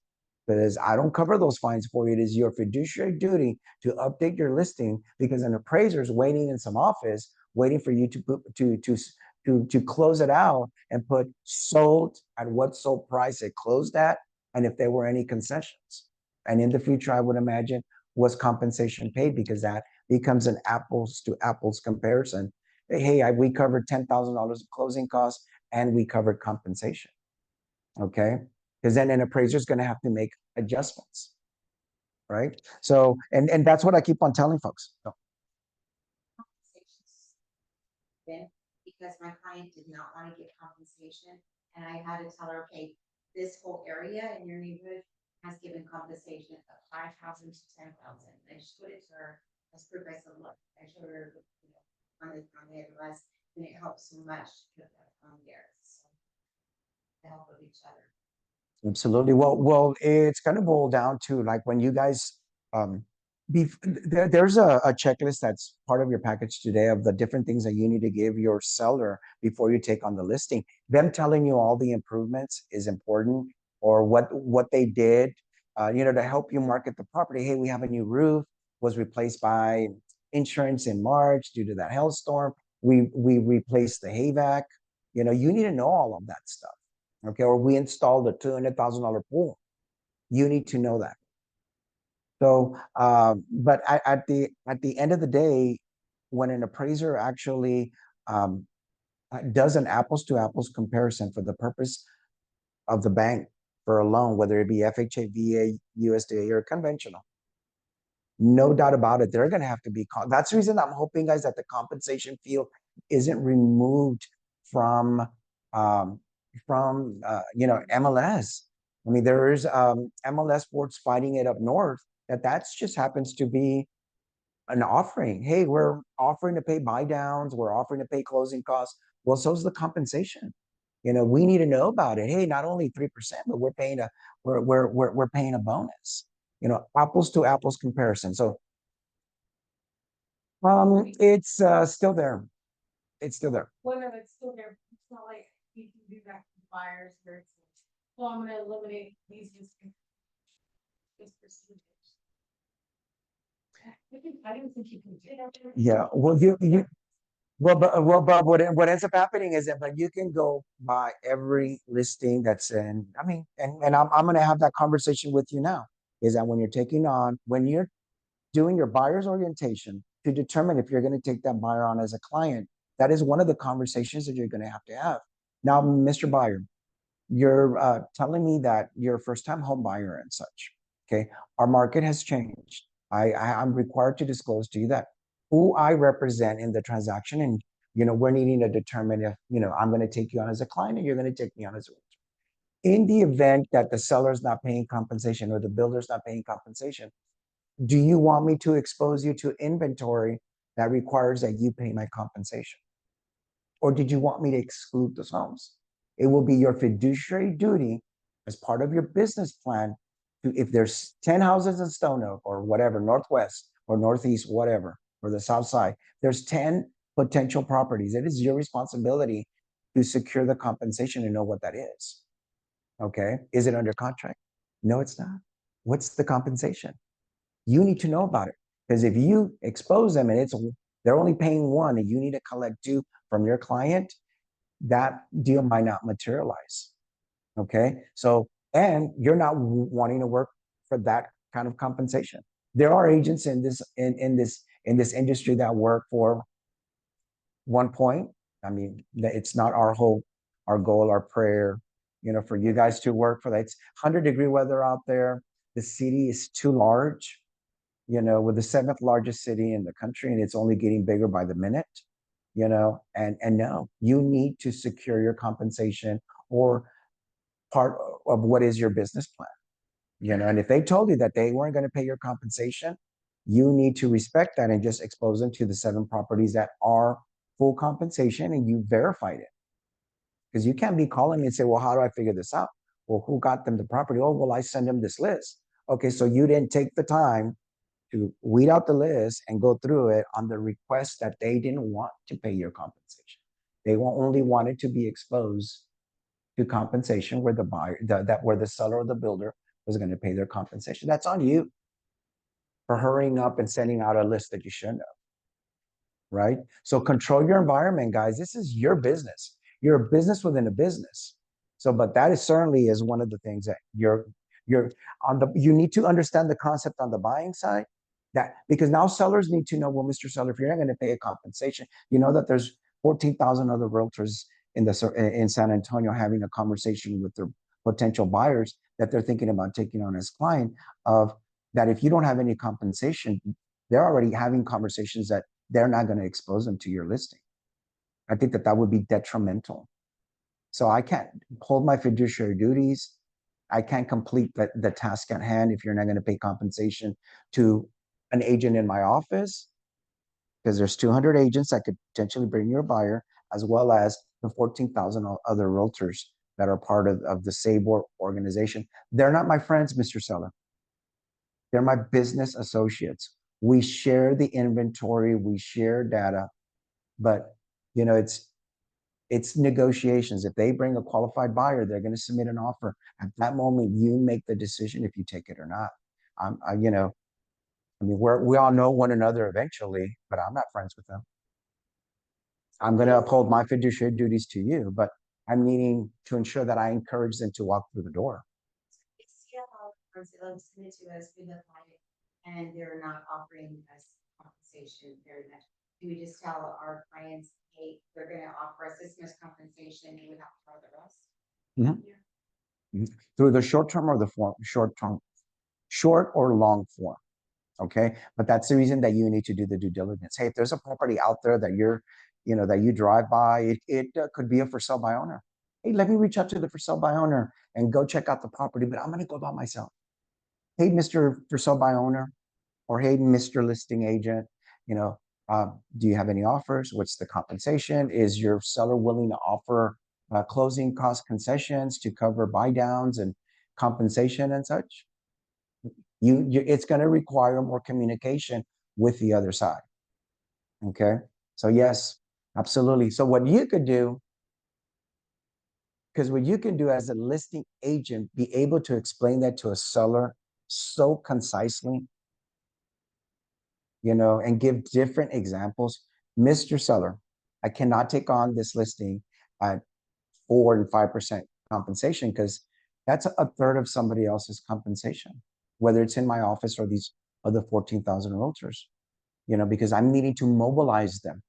because I don't cover those fines for you. It is your fiduciary duty to update your listing, because an appraiser is waiting in some office, waiting for you to close it out and put sold at what sold price it closed at, and if there were any concessions. And in the future, I would imagine, was compensation paid, because that becomes an apples to apples comparison. Hey, we covered $10,000 of closing costs and we covered compensation. Okay. Because then an appraiser is going to have to make adjustments. Right. So, and that's what I keep on telling folks. So, Then, because my client did not want to get compensation, and I had to tell her, okay, this whole area in your neighborhood has given compensation of 5,000 to 10,000. I just put it to her as proof. I said, look, I showed her, on the address, and it helps so much to put that on there. So, the help of each other. absolutely. Well, it's going to boil down to, like, when you guys, there's a checklist that's part of your package today of the different things that you need to give your seller before you take on the listing. Them telling you all the improvements is important, or what they did, to help you market the property. Hey, we have a new roof, was replaced by insurance in March due to that hailstorm. We replaced the HVAC. You need to know all of that stuff. Okay, or we installed a $200,000 pool. You need to know that. So, but at the end of the day, when an appraiser actually does an apples to apples comparison for the purpose of the bank for a loan, whether it be FHA, VA, USDA, or conventional, no doubt about it, they're going to have to be. That's the reason I'm hoping, guys, that the compensation field isn't removed from MLS. I mean, there is MLS sports fighting it up north. That's just happens to be an offering. Hey, we're offering to pay buy downs. We're offering to pay closing costs. Well, so's the compensation. We need to know about it. Hey, not only 3%, but we're paying we're paying a bonus. Apples to apples comparison. So, it's still there. It's still there. Whether it's still there, it's not like you can do that to buyers where it's, well, I'm gonna eliminate these percentage. I didn't think you can do that. Yeah. Well, but what ends up happening is that, but you can go by every listing that's in. I mean, and I'm going to have that conversation with you now. Is that when you're doing your buyer's orientation to determine if you're going to take that buyer on as a client, that is one of the conversations that you're going to have. Now, Mr. Buyer, you're telling me that you're a first-time home buyer and such. Okay, our market has changed. I'm required to disclose to you that who I represent in the transaction, and we're needing to determine if I'm going to take you on as a client and you're going to take me on as a realtor. In the event that the seller's not paying compensation or the builder's not paying compensation, do you want me to expose you to inventory that requires that you pay my compensation? Or did you want me to exclude those homes? It will be your fiduciary duty as part of your business plan if there's 10 houses in Stone Oak or whatever, Northwest or Northeast, whatever, or the South Side, there's 10 potential properties. It is your responsibility to secure the compensation and know what that is. Okay. Is it under contract? No, it's not. What's the compensation? You need to know about it. Because if you expose them and they're only paying one and you need to collect two from your client, that deal might not materialize. Okay. So, and you're not wanting to work for that kind of compensation. There are agents in this industry that work for 1 point. I mean, it's not our hope, our goal, our prayer, for you guys to work for that. It's 100-degree weather out there. The city is too large, we're the 7th largest city in the country, and it's only getting bigger by the minute, and no, you need to secure your compensation or part of what is your business plan, and if they told you that they weren't going to pay your compensation, you need to respect that and just expose them to the 7 properties that are full compensation, and you verified it. Because you can't be calling me and say, well, how do I figure this out? Well, who got them the property? Oh, well, I send them this list. Okay, so you didn't take the time to weed out the list and go through it on the request that they didn't want to pay your compensation. They only wanted to be exposed to compensation where the buyer, where the seller or the builder was going to pay their compensation. That's on you for hurrying up and sending out a list that you shouldn't have. Right? So control your environment, guys. This is your business. You're a business within a business. So, but that is certainly is one of the things that you're on you need to understand the concept on the buying side, that because now sellers need to know, well, Mr. Seller, if you're not going to pay a compensation, you know that there's 14,000 other realtors in San Antonio having a conversation with their potential buyers that they're thinking about taking on as client, of that if you don't have any compensation, they're already having conversations that they're not going to expose them to your listing. I think that would be detrimental. So I can't hold my fiduciary duties. I can't complete the task at hand if you're not going to pay compensation to an agent in my office, because there's 200 agents that could potentially bring you a buyer, as well as the 14,000 other realtors that are part of the SABOR organization. They're not my friends, Mr. Seller. They're my business associates. We share the inventory, we share data, but it's negotiations. If they bring a qualified buyer, they're going to submit an offer. At that moment, you make the decision if you take it or not. We all know one another eventually, but I'm not friends with them. I'm going to uphold my fiduciary duties to you, but I'm needing to ensure that I encourage them to walk through the door. And they're not offering us compensation very much. Do we just tell our clients, hey, they're going to offer us this much compensation, and we have to cover the rest? Mm-hmm. Yeah. Mm-hmm. Through the short term or the short or long form. Okay. But that's the reason that you need to do the due diligence. Hey, if there's a property out there that that you drive by, it could be a for sale by owner. Hey, let me reach out to the for sale by owner and go check out the property, but I'm going to go by myself. Hey, Mr. for sale by owner, or hey, Mr. listing agent, do you have any offers? What's the compensation? Is your seller willing to offer closing cost concessions to cover buy downs and compensation and such? It's going to require more communication with the other side. Okay. So yes, absolutely. So what you could do, because what you can do as a listing agent, be able to explain that to a seller so concisely, and give different examples. Mr. Seller, I cannot take on this listing at 4 and 5% compensation, because that's a third of somebody else's compensation, whether it's in my office or these other 14,000 realtors, because I'm needing to mobilize them,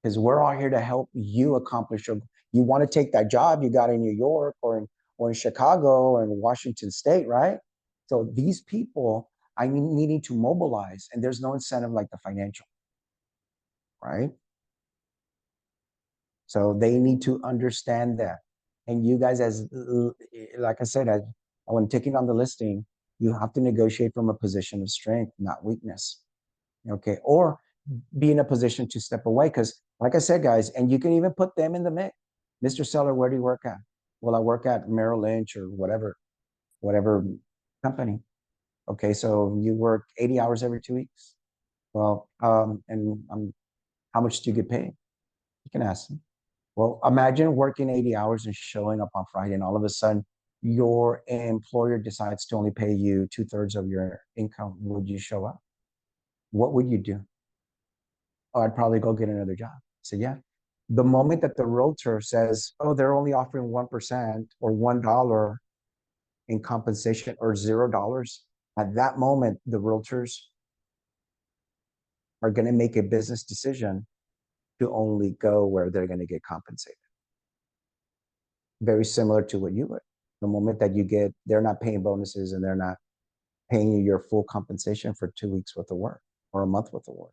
because we're all here to help you accomplish you want to take that job you got in New York or in Chicago or in Washington State, right? So these people I'm needing to mobilize, and there's no incentive like the financial, right? So they need to understand that. And you guys, like I said, when taking on the listing, you have to negotiate from a position of strength, not weakness. Okay. Or be in a position to step away. Because like I said, guys, and you can even put them in the mix. Mr. Seller, where do you work at? Well, I work at Merrill Lynch or whatever company. Okay, so you work 80 hours every 2 weeks. Well, how much do you get paid? You can ask them. Well, imagine working 80 hours and showing up on Friday, and all of a sudden your employer decides to only pay you 2/3 of your income. Would you show up? What would you do? Oh, I'd probably go get another job. So yeah. The moment that the realtor says, oh, they're only offering 1% or $1 in compensation or $0, at that moment, the realtors are going to make a business decision to only go where they're going to get compensated. Very similar to what you would. The moment that you get, they're not paying bonuses and they're not paying you your full compensation for 2 weeks worth of work or a month worth of work,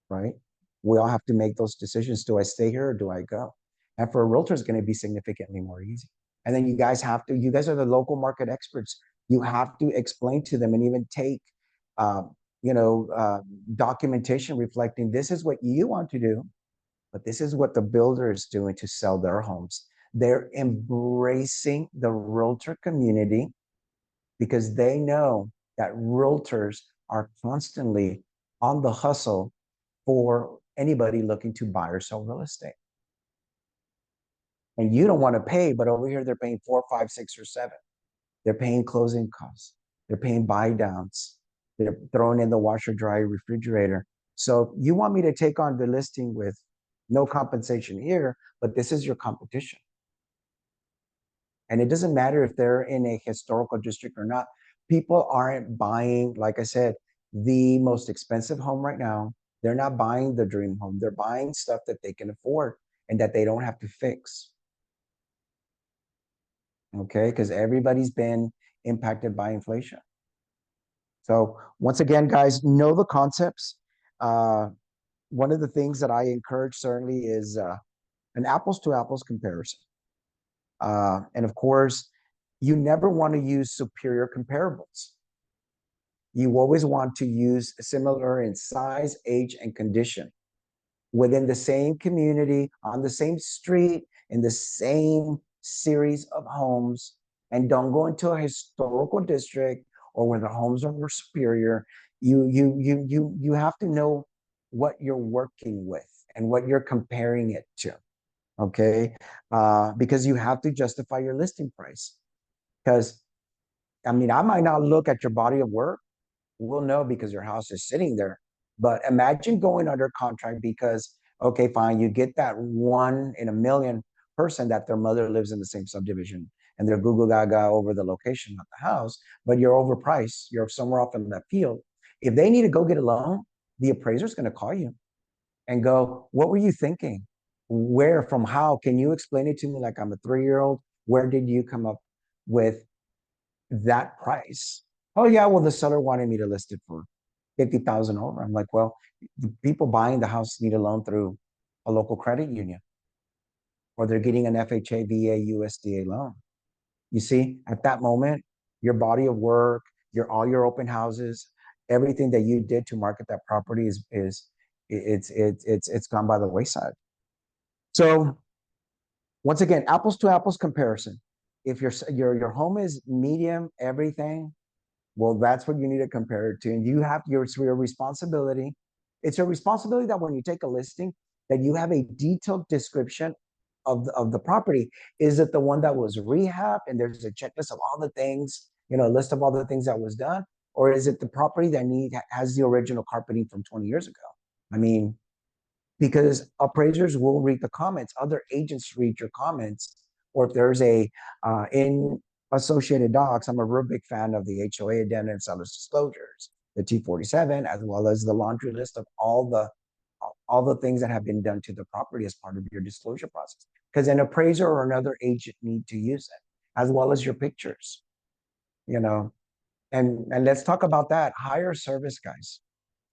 right? We all have to make those decisions. Do I stay here or do I go? And for a realtor, it's going to be significantly more easy. And then you guys are the local market experts. You have to explain to them and even take, uh, documentation reflecting this is what you want to do, but this is what the builder is doing to sell their homes. They're embracing the realtor community because they know that realtors are constantly on the hustle for anybody looking to buy or sell real estate. And you don't want to pay, but over here they're paying 4, 5, 6, or 7. They're paying closing costs. They're paying buy downs. They're throwing in the washer, dryer, refrigerator. So you want me to take on the listing with no compensation here, but this is your competition. And it doesn't matter if they're in a historical district or not. People aren't buying, like I said, the most expensive home right now. They're not buying the dream home. They're buying stuff that they can afford and that they don't have to fix. Okay, because everybody's been impacted by inflation. So once again, guys, know the concepts. One of the things that I encourage certainly is an apples to apples comparison. And of course, you never want to use superior comparables. You always want to use similar in size, age, and condition within the same community, on the same street, in the same series of homes, and don't go into a historical district or where the homes are more superior. You have to know what you're working with and what you're comparing it to. Okay, because you have to justify your listing price. Because I mean, I might not look at your body of work. We'll know because your house is sitting there. But imagine going under contract because, okay, fine, you get that 1 in a million person that their mother lives in the same subdivision and they're Google Gaga over the location of the house, but you're overpriced. You're somewhere off in that field. If they need to go get a loan, the appraiser's going to call you and go, what were you thinking? Where, from how? Can you explain it to me like I'm a 3-year-old? Where did you come up with that price? Oh yeah, well the seller wanted me to list it for 50,000 over. I'm like, well, the people buying the house need a loan through a local credit union, or they're getting an FHA, VA, USDA loan. You see, at that moment, your body of work, all your open houses, everything that you did to market that property it's gone by the wayside. So once again, apples to apples comparison. If your home is medium, everything, well, that's what you need to compare it to. And you have your responsibility. It's a responsibility that when you take a listing, that you have a detailed description of the property. Is it the one that was rehab and there's a checklist of all the things, a list of all the things that was done? Or is it the property that has the original carpeting from 20 years ago? I mean, because appraisers will read the comments, other agents read your comments, or if there's in Associated Docs, I'm a real big fan of the HOA addendum and seller's disclosures, the T47, as well as the laundry list of all the things that have been done to the property as part of your disclosure process. Because an appraiser or another agent need to use it, as well as your pictures, and let's talk about that. Hire service guys.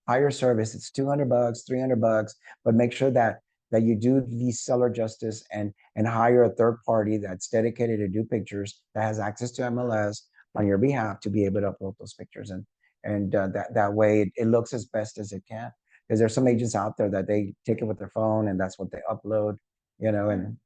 Hire service. It's $200, $300, but make sure that you do the seller justice and hire a third party that's dedicated to do pictures, that has access to MLS on your behalf to be able to upload those pictures, and that way it looks as best as it can. Because there's some agents out there that they take it with their phone and that's what they upload, and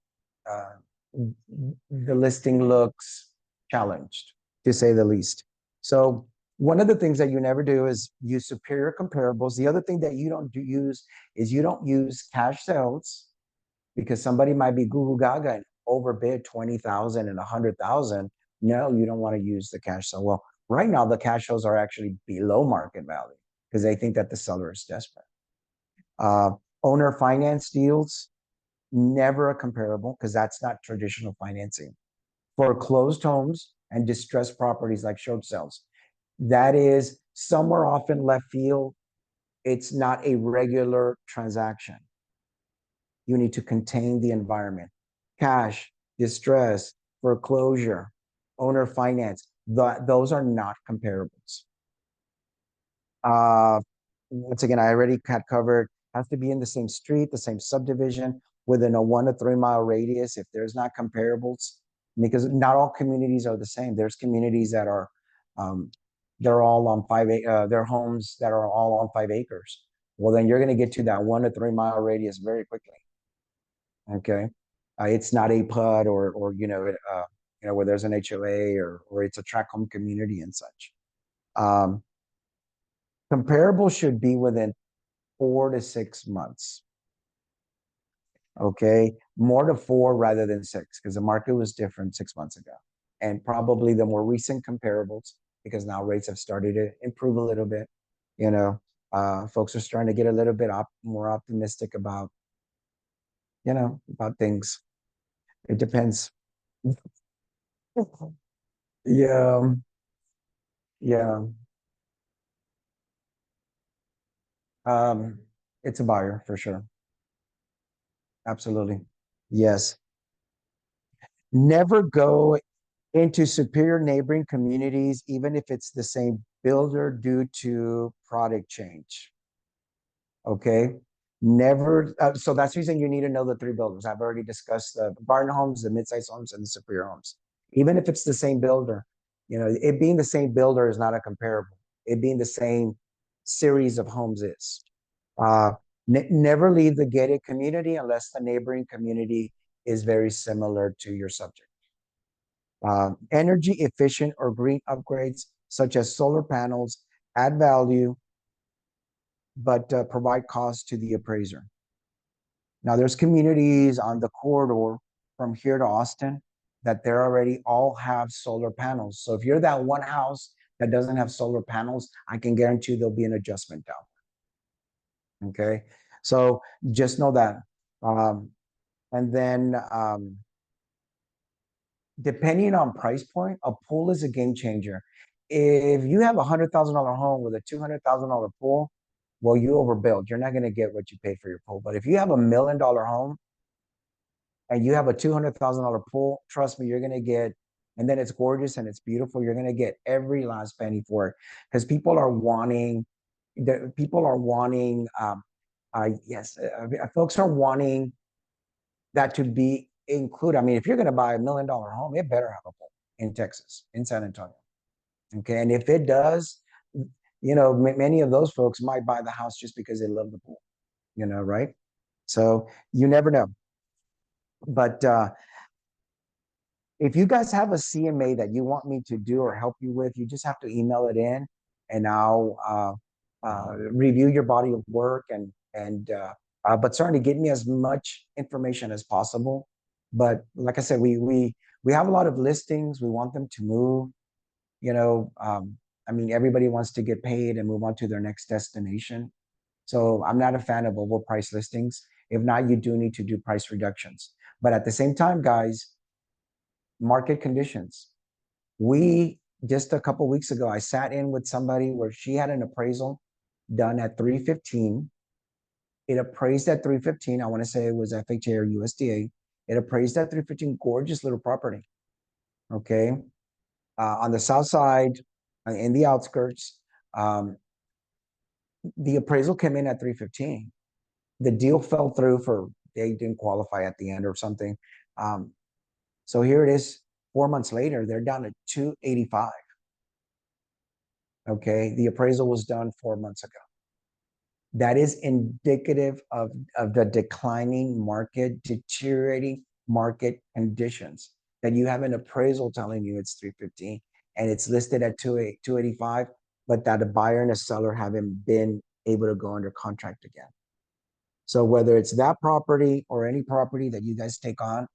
the listing looks challenged, to say the least. So One of the things that you never do is use superior comparables. The other thing that you don't use is you don't use cash sales, because somebody might be Google Gaga and overbid 20,000 and 100,000. No, you don't want to use the cash sale. Well, right now the cash sales are actually below market value because they think that the seller is desperate. Owner finance deals, never a comparable because that's not traditional financing. Foreclosed homes and distressed properties like short sales, that is somewhere off in left field. It's not a regular transaction. You need to contain the environment. Cash, distress, foreclosure, owner finance, those are not comparables. Once again, I already had covered, has to be in the same street, the same subdivision, within a 1 to 3 mile radius. If there's not comparables, because not all communities are the same. There's communities that are, they're all on their homes that are all on 5 acres. Well, then you're going to get to that 1 to 3 mile radius very quickly. Okay, it's not a PUD or where there's an HOA or it's a tract home community and such. Comparable should be within 4 to 6 months. Okay, more to 4 rather than 6 because the market was different 6 months ago, and probably the more recent comparables because now rates have started to improve a little bit. Folks are starting to get a little bit more optimistic about things. It depends. Yeah, yeah. It's a buyer for sure. Absolutely. Yes. Never go into superior neighboring communities, even if it's the same builder, due to product change. Okay. Never. So that's the reason you need to know the 3 builders. I've already discussed the barn homes, the mid-size homes, and the superior homes. Even if it's the same builder, it being the same builder is not a comparable. It being the same series of homes is. Never leave the gated community unless the neighboring community is very similar to your subject. Energy efficient or green upgrades, such as solar panels, add value, but provide cost to the appraiser. Now, there's communities on the corridor from here to Austin that they already all have solar panels. So if you're that one house that doesn't have solar panels, I can guarantee there'll be an adjustment down. Okay, so just know that. And then depending on price point, a pool is a game changer. If you have $100,000 home with a $200,000 pool, well, you overbuild. You're not going to get what you paid for your pool. But if you have $1 million home and you have a $200,000 pool, trust me, you're going to get, and then it's gorgeous and it's beautiful. You're going to get every last penny for it because people are wanting, folks are wanting that to be included. I mean, if you're going to buy $1 million home, it better have a pool in Texas, in San Antonio. Okay, and if it does, many of those folks might buy the house just because they love the pool, right? So you never know. But if you guys have a CMA that you want me to do or help you with, you just have to email it in, and I'll review your body of work but certainly get me as much information as possible. But like I said, we have a lot of listings. We want them to move. I mean, everybody wants to get paid and move on to their next destination. So I'm not a fan of overpriced listings. If not, you do need to do price reductions. But at the same time, guys, market conditions. Just a couple weeks ago, I sat in with somebody where she had an appraisal done at 315. It appraised at 315. I want to say it was FHA or USDA. It appraised at 315. Gorgeous little property. Okay. On the south side, in the outskirts, the appraisal came in at 315. The deal fell through they didn't qualify at the end or something. So here it is, 4 months later, they're down to 285. Okay, the appraisal was done 4 months ago. That is indicative of the declining market, deteriorating market conditions. That you have an appraisal telling you it's 315 and it's listed at 285. but that a buyer and a seller haven't been able to go under contract again. So whether it's that property or any property that you guys take on,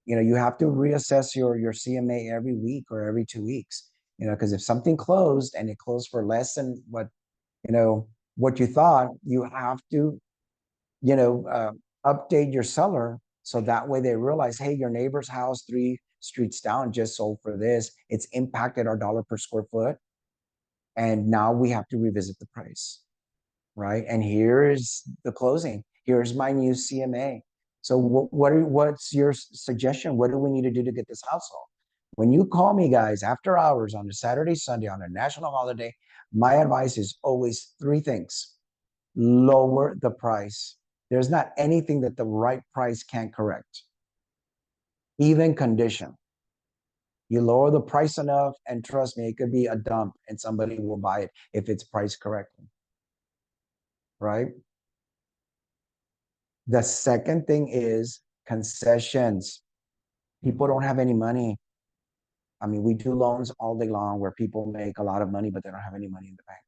you have to reassess your CMA every week or every 2 weeks, because if something closed and it closed for less than what you thought, you have to, update your seller. So that way they realize, hey, your neighbor's house 3 streets down just sold for this. It's impacted our dollar per square foot. And now we have to revisit the price, right? And here's the closing. Here's my new CMA. So what's your suggestion? What do we need to do to get this house sold? When you call me, guys, after hours on a Saturday, Sunday, on a national holiday, my advice is always 3 things. Lower the price. There's not anything that the right price can't correct. Even condition. You lower the price enough, and trust me, it could be a dump and somebody will buy it if it's priced correctly. Right? The second thing is concessions. People don't have any money. I mean, we do loans all day long where people make a lot of money, but they don't have any money in the bank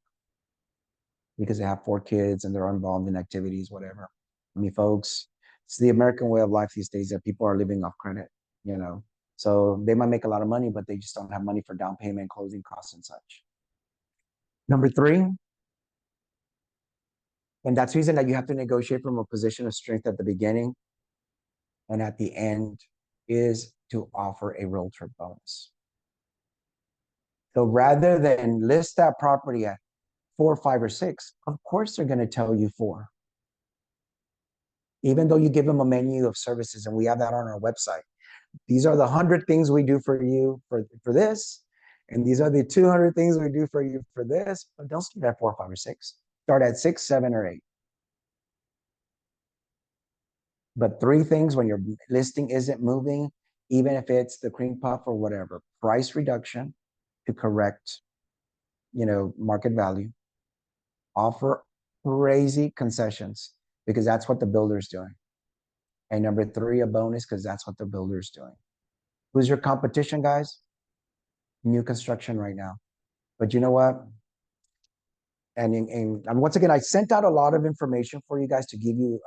because they have 4 kids and they're involved in activities, whatever. I mean, folks, it's the American way of life these days that people are living off credit, So they might make a lot of money, but they just don't have money for down payment, closing costs, and such. Number 3, and that's the reason that you have to negotiate from a position of strength at the beginning and at the end, is to offer a realtor bonus. So rather than list that property at 4, 5, or 6, of course they're going to tell you 4. Even though you give them a menu of services, and we have that on our website. These are the 100 things we do for you for this, and these are the 200 things we do for you for this. But don't start at 4, 5, or 6. Start at 6, 7, or 8. But 3 things when your listing isn't moving, even if it's the cream puff or whatever: price reduction to correct, market value. Offer crazy concessions because that's what the builder's doing. And number 3, a bonus, because that's what the builder's doing. Who's your competition, guys? New construction right now. But you know what? And once again, I sent out a lot of information for you guys to give you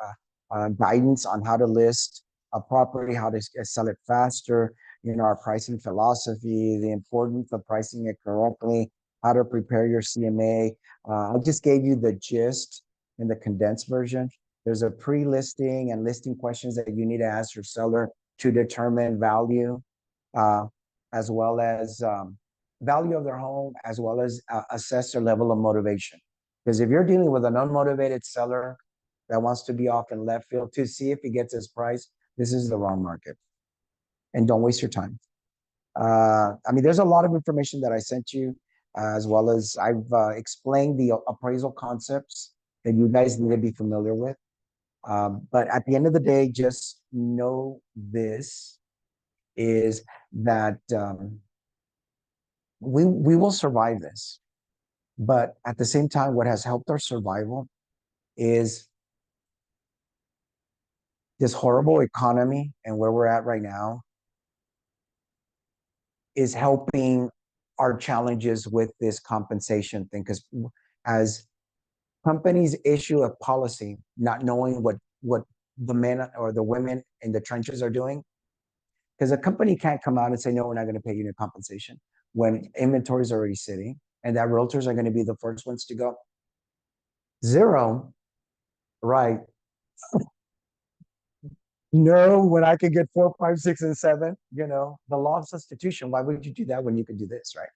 guidance on how to list a property, how to sell it faster, our pricing philosophy, the importance of pricing it correctly, how to prepare your CMA. I just gave you the gist in the condensed version. There's a pre-listing and listing questions that you need to ask your seller to determine value, as well as value of their home, as well as assess their level of motivation. Because if you're dealing with an unmotivated seller that wants to be off in left field to see if he gets his price, this is the wrong market. And don't waste your time. I mean, there's a lot of information that I sent you, as well as I've explained the appraisal concepts that you guys need to be familiar with. But at the end of the day, just know this is that we will survive this. But at the same time, what has helped our survival is this horrible economy, and where we're at right now is helping our challenges with this compensation thing. Because as companies issue a policy, not knowing what the men or the women in the trenches are doing, because a company can't come out and say, no, we're not going to pay you no compensation when inventory is already sitting, and that realtors are going to be the first ones to go 0, right? No, when I could get 4, 5, 6, and 7, the law of substitution. Why would you do that when you could do this, right?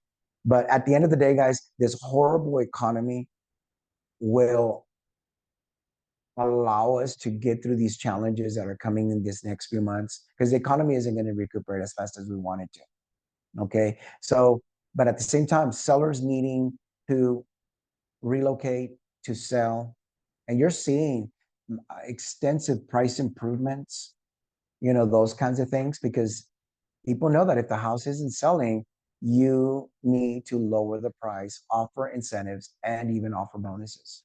But at the end of the day, guys, this horrible economy will allow us to get through these challenges that are coming in this next few months, because the economy isn't going to recuperate as fast as we want it to. Okay. So, but at the same time, sellers needing to relocate, to sell, and you're seeing extensive price improvements, those kinds of things, because people know that if the house isn't selling, you need to lower the price, offer incentives, and even offer bonuses.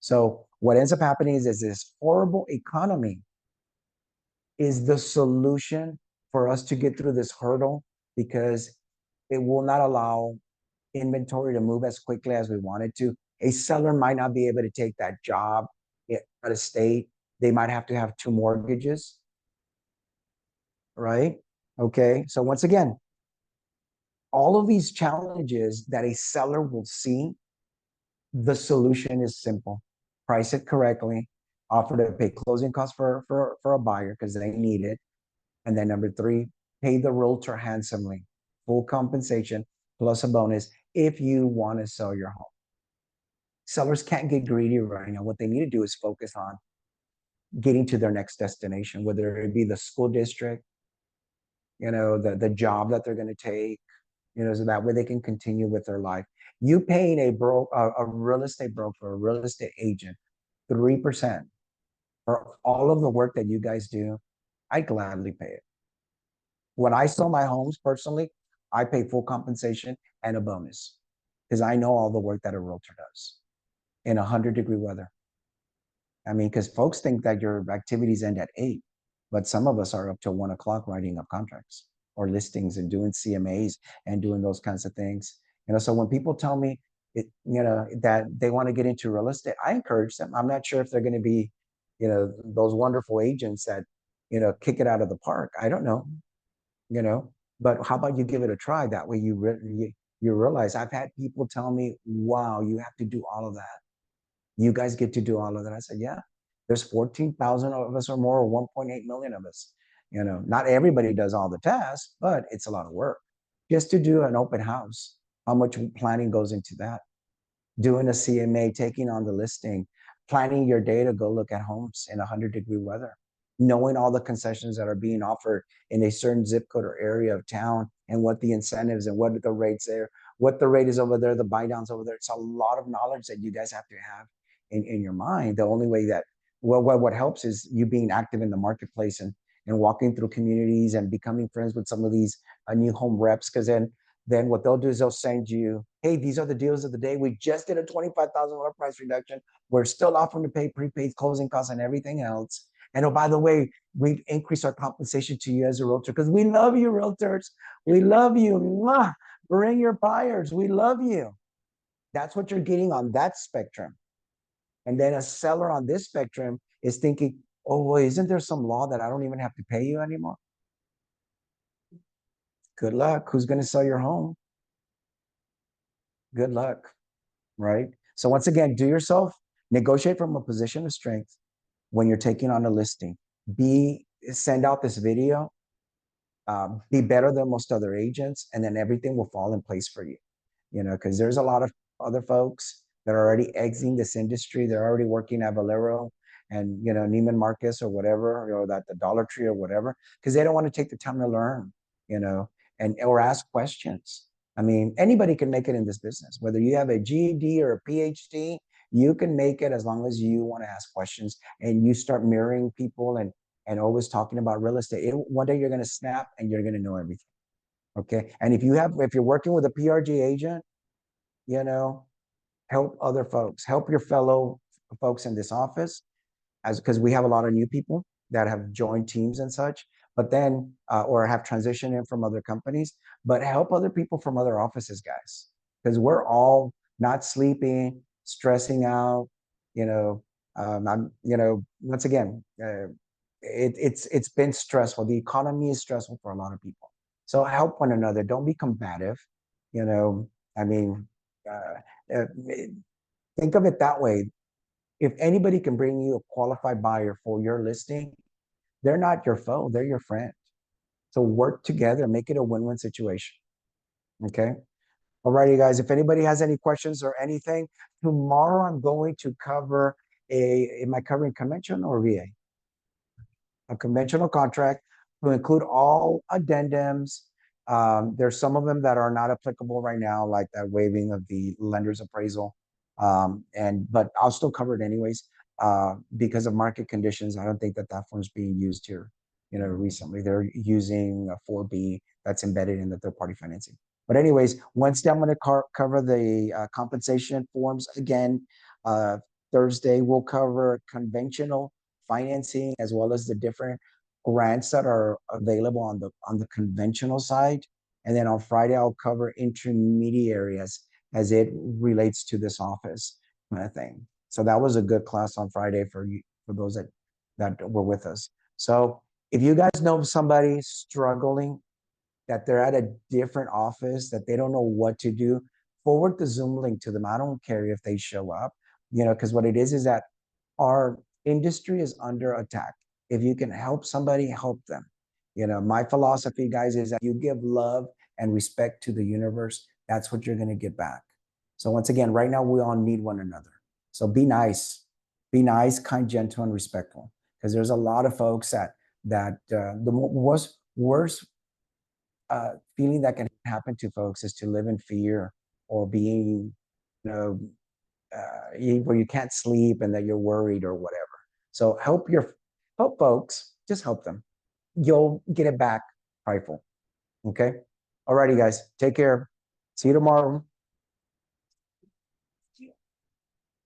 So what ends up happening is this horrible economy is the solution for us to get through this hurdle, because it will not allow inventory to move as quickly as we wanted to. A seller might not be able to take that job out of state. They might have to have 2 mortgages, right? Okay, so once again, all of these challenges that a seller will see, the solution is simple. Price it correctly, offer to pay closing costs for a buyer because they need it. And then number 3, pay the realtor handsomely, full compensation plus a bonus if you want to sell your home. Sellers can't get greedy right now. What they need to do is focus on getting to their next destination, whether it be the school district, the job that they're going to take, so that way they can continue with their life. You paying a real estate broker, a real estate agent, 3% for all of the work that you guys do, I gladly pay it. When I sell my homes personally, I pay full compensation and a bonus because I know all the work that a realtor does in 100-degree weather. I mean, because folks think that your activities end at 8, but some of us are up till 1 o'clock writing up contracts or listings and doing CMAs and doing those kinds of things. So when people tell me that they want to get into real estate, I encourage them. I'm not sure if they're going to be, those wonderful agents that, kick it out of the park. I don't know, but how about you give it a try? That way you realize. I've had people tell me, wow, you have to do all of that. You guys get to do all of that. I said, yeah, there's 14,000 of us or more, or 1.8 million of us. Not everybody does all the tasks, but it's a lot of work. Just to do an open house, how much planning goes into that? Doing a CMA, taking on the listing, planning your day to go look at homes in 100-degree weather, knowing all the concessions that are being offered in a certain zip code or area of town, and what the incentives and what the rates there, what the rate is over there, the buy downs over there. It's a lot of knowledge that you guys have to have in your mind. The only way that, what helps is you being active in the marketplace and walking through communities and becoming friends with some of these new home reps. Because then what they'll do is they'll send you, hey, these are the deals of the day. We just did a $25,000 price reduction. We're still offering to pay prepaid closing costs and everything else. And oh, by the way, we've increased our compensation to you as a realtor because we love you, realtors. We love you. Mwah! Bring your buyers. We love you. That's what you're getting on that spectrum. And then a seller on this spectrum is thinking, oh, well, isn't there some law that I don't even have to pay you anymore? Good luck. Who's going to sell your home? Good luck, right? So once again, do yourself, negotiate from a position of strength when you're taking on a listing. Send out this video, be better than most other agents, and then everything will fall in place for you. Because there's a lot of other folks that are already exiting this industry. They're already working at Valero and Neiman Marcus or whatever, or that the Dollar Tree or whatever, because they don't want to take the time to learn, and or ask questions. I mean, anybody can make it in this business, whether you have a GED or a PhD. You can make it as long as you want to ask questions and you start mirroring people and always talking about real estate. One day you're going to snap and you're going to know everything. Okay. And if you're working with a PRG agent, help other folks, help your fellow folks in this office, because we have a lot of new people that have joined teams and such, but then, or have transitioned in from other companies, but help other people from other offices, guys, because we're all not sleeping, stressing out, once again, it's been stressful. The economy is stressful for a lot of people. So help one another. Don't be combative. I mean, think of it that way. If anybody can bring you a qualified buyer for your listing, they're not your foe, they're your friend. So work together, make it a win-win situation. Okay. All righty, guys. If anybody has any questions or anything, tomorrow I'm going to cover am I covering conventional or VA? A conventional contract to include all addendums. There's some of them that are not applicable right now, like that waiving of the lender's appraisal. But I'll still cover it anyways, because of market conditions. I don't think that form's being used here. Recently they're using a 4B that's embedded in the third-party financing. But anyways, Wednesday I'm going to cover the compensation forms again. Thursday we'll cover conventional financing as well as the different grants that are available on the conventional side. And then on Friday, I'll cover intermediary as it relates to this office kind of thing. So that was a good class on Friday for you, for those that were with us. So if you guys know somebody struggling, that they're at a different office, that they don't know what to do, forward the Zoom link to them. I don't care if they show up, because what it is that our industry is under attack. If you can help somebody, help them. My philosophy, guys, is that you give love and respect to the universe, that's what you're going to get back. So once again, right now, we all need one another. So be nice, kind, gentle, and respectful. Because there's a lot of folks that the worst feeling that can happen to folks is to live in fear or being, where you can't sleep and that you're worried or whatever. So help folks, just help them. You'll get it back fivefold. Okay. Alrighty, guys, take care. See you tomorrow.